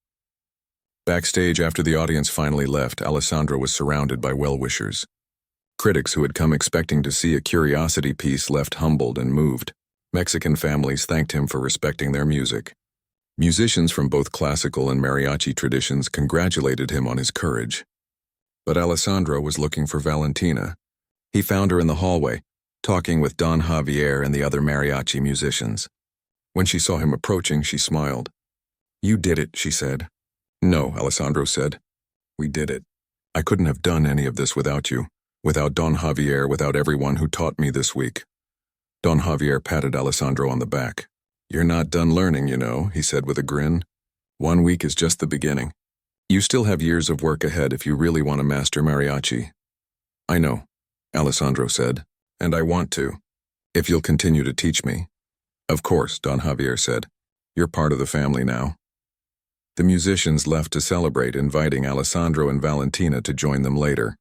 Backstage, after the audience finally left, Alessandro was surrounded by well-wishers. Critics who had come expecting to see a curiosity piece left humbled and moved. Mexican families thanked him for respecting their music. Musicians from both classical and mariachi traditions congratulated him on his courage. But Alessandro was looking for Valentina. He found her in the hallway, talking with Don Javier and the other mariachi musicians. When she saw him approaching, she smiled. "You did it," she said. "No," Alessandro said. "We did it. I couldn't have done any of this without you, without Don Javier, without everyone who taught me this week." Don Javier patted Alessandro on the back. "You're not done learning, you know," he said with a grin. "1 week is just the beginning. You still have years of work ahead if you really want to master mariachi." "I know," Alessandro said, "and I want to, if you'll continue to teach me." "Of course," Don Javier said. "You're part of the family now." The musicians left to celebrate, inviting Alessandro and Valentina to join them later.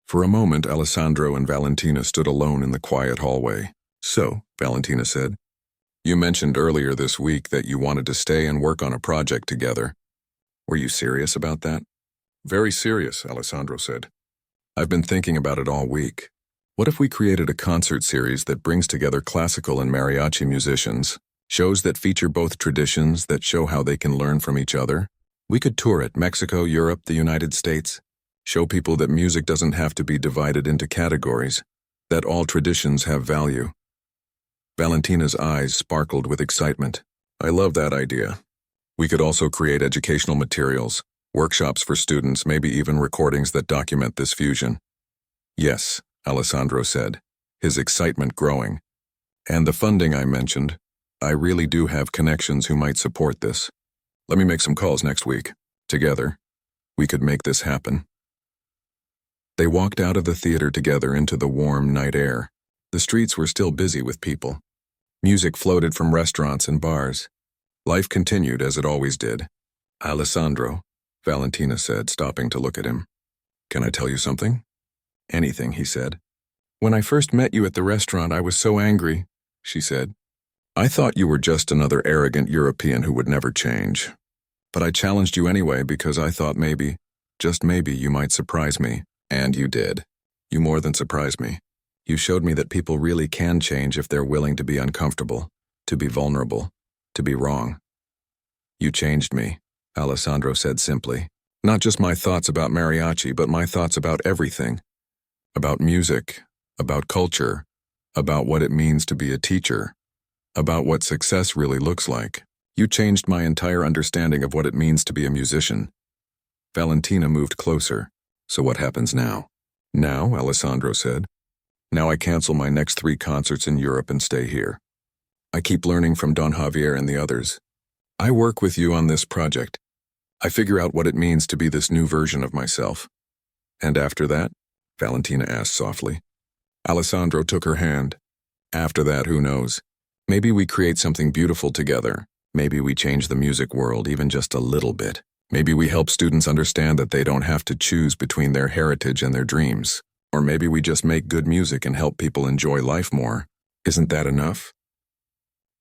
For a moment, Alessandro and Valentina stood alone in the quiet hallway. "So," Valentina said, "you mentioned earlier this week that you wanted to stay and work on a project together. Were you serious about that?" "Very serious," Alessandro said. "I've been thinking about it all week. What if we created a concert series that brings together classical and mariachi musicians? Shows that feature both traditions, that show how they can learn from each other? We could tour it, Mexico, Europe, the United States. Show people that music doesn't have to be divided into categories, that all traditions have value." Valentina's eyes sparkled with excitement. "I love that idea. We could also create educational materials, workshops for students, maybe even recordings that document this fusion." "Yes," Alessandro said, his excitement growing. "And the funding I mentioned, I really do have connections who might support this. Let me make some calls next week. Together, we could make this happen." They walked out of the theater together into the warm night air. The streets were still busy with people. Music floated from restaurants and bars. Life continued as it always did. "Alessandro," Valentina said, stopping to look at him. "Can I tell you something?" "Anything," he said. "When I first met you at the restaurant, I was so angry," she said. "I thought you were just another arrogant European who would never change. But I challenged you anyway because I thought maybe, just maybe, you might surprise me. And you did. You more than surprised me. You showed me that people really can change if they're willing to be uncomfortable, to be vulnerable, to be wrong." "You changed me," Alessandro said simply. "Not just my thoughts about mariachi, but my thoughts about everything. About music, about culture, about what it means to be a teacher, about what success really looks like. You changed my entire understanding of what it means to be a musician." Valentina moved closer. "So what happens now?" "Now," Alessandro said. "Now I cancel my next 3 concerts in Europe and stay here. I keep learning from Don Javier and the others. I work with you on this project. I figure out what it means to be this new version of myself." "And after that?" Valentina asked softly. Alessandro took her hand. "After that, who knows? Maybe we create something beautiful together. Maybe we change the music world even just a little bit. Maybe we help students understand that they don't have to choose between their heritage and their dreams. Or maybe we just make good music and help people enjoy life more. Isn't that enough?"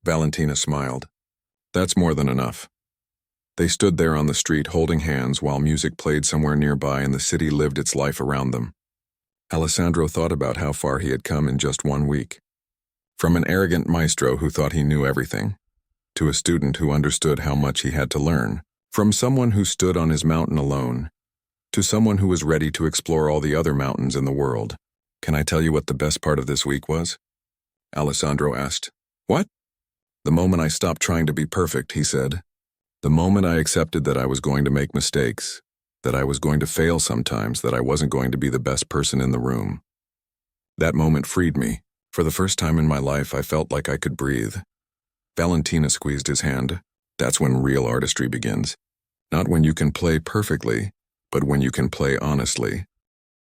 Valentina smiled. "That's more than enough." They stood there on the street holding hands while music played somewhere nearby and the city lived its life around them. Alessandro thought about how far he had come in just 1 week. From an arrogant maestro who thought he knew everything, to a student who understood how much he had to learn. From someone who stood on his mountain alone, to someone who was ready to explore all the other mountains in the world. "Can I tell you what the best part of this week was?" Alessandro asked. "What?" "The moment I stopped trying to be perfect," he said. "The moment I accepted that I was going to make mistakes, that I was going to fail sometimes, that I wasn't going to be the best person in the room. That moment freed me. For the first time in my life, I felt like I could breathe." Valentina squeezed his hand. "That's when real artistry begins. Not when you can play perfectly, but when you can play honestly."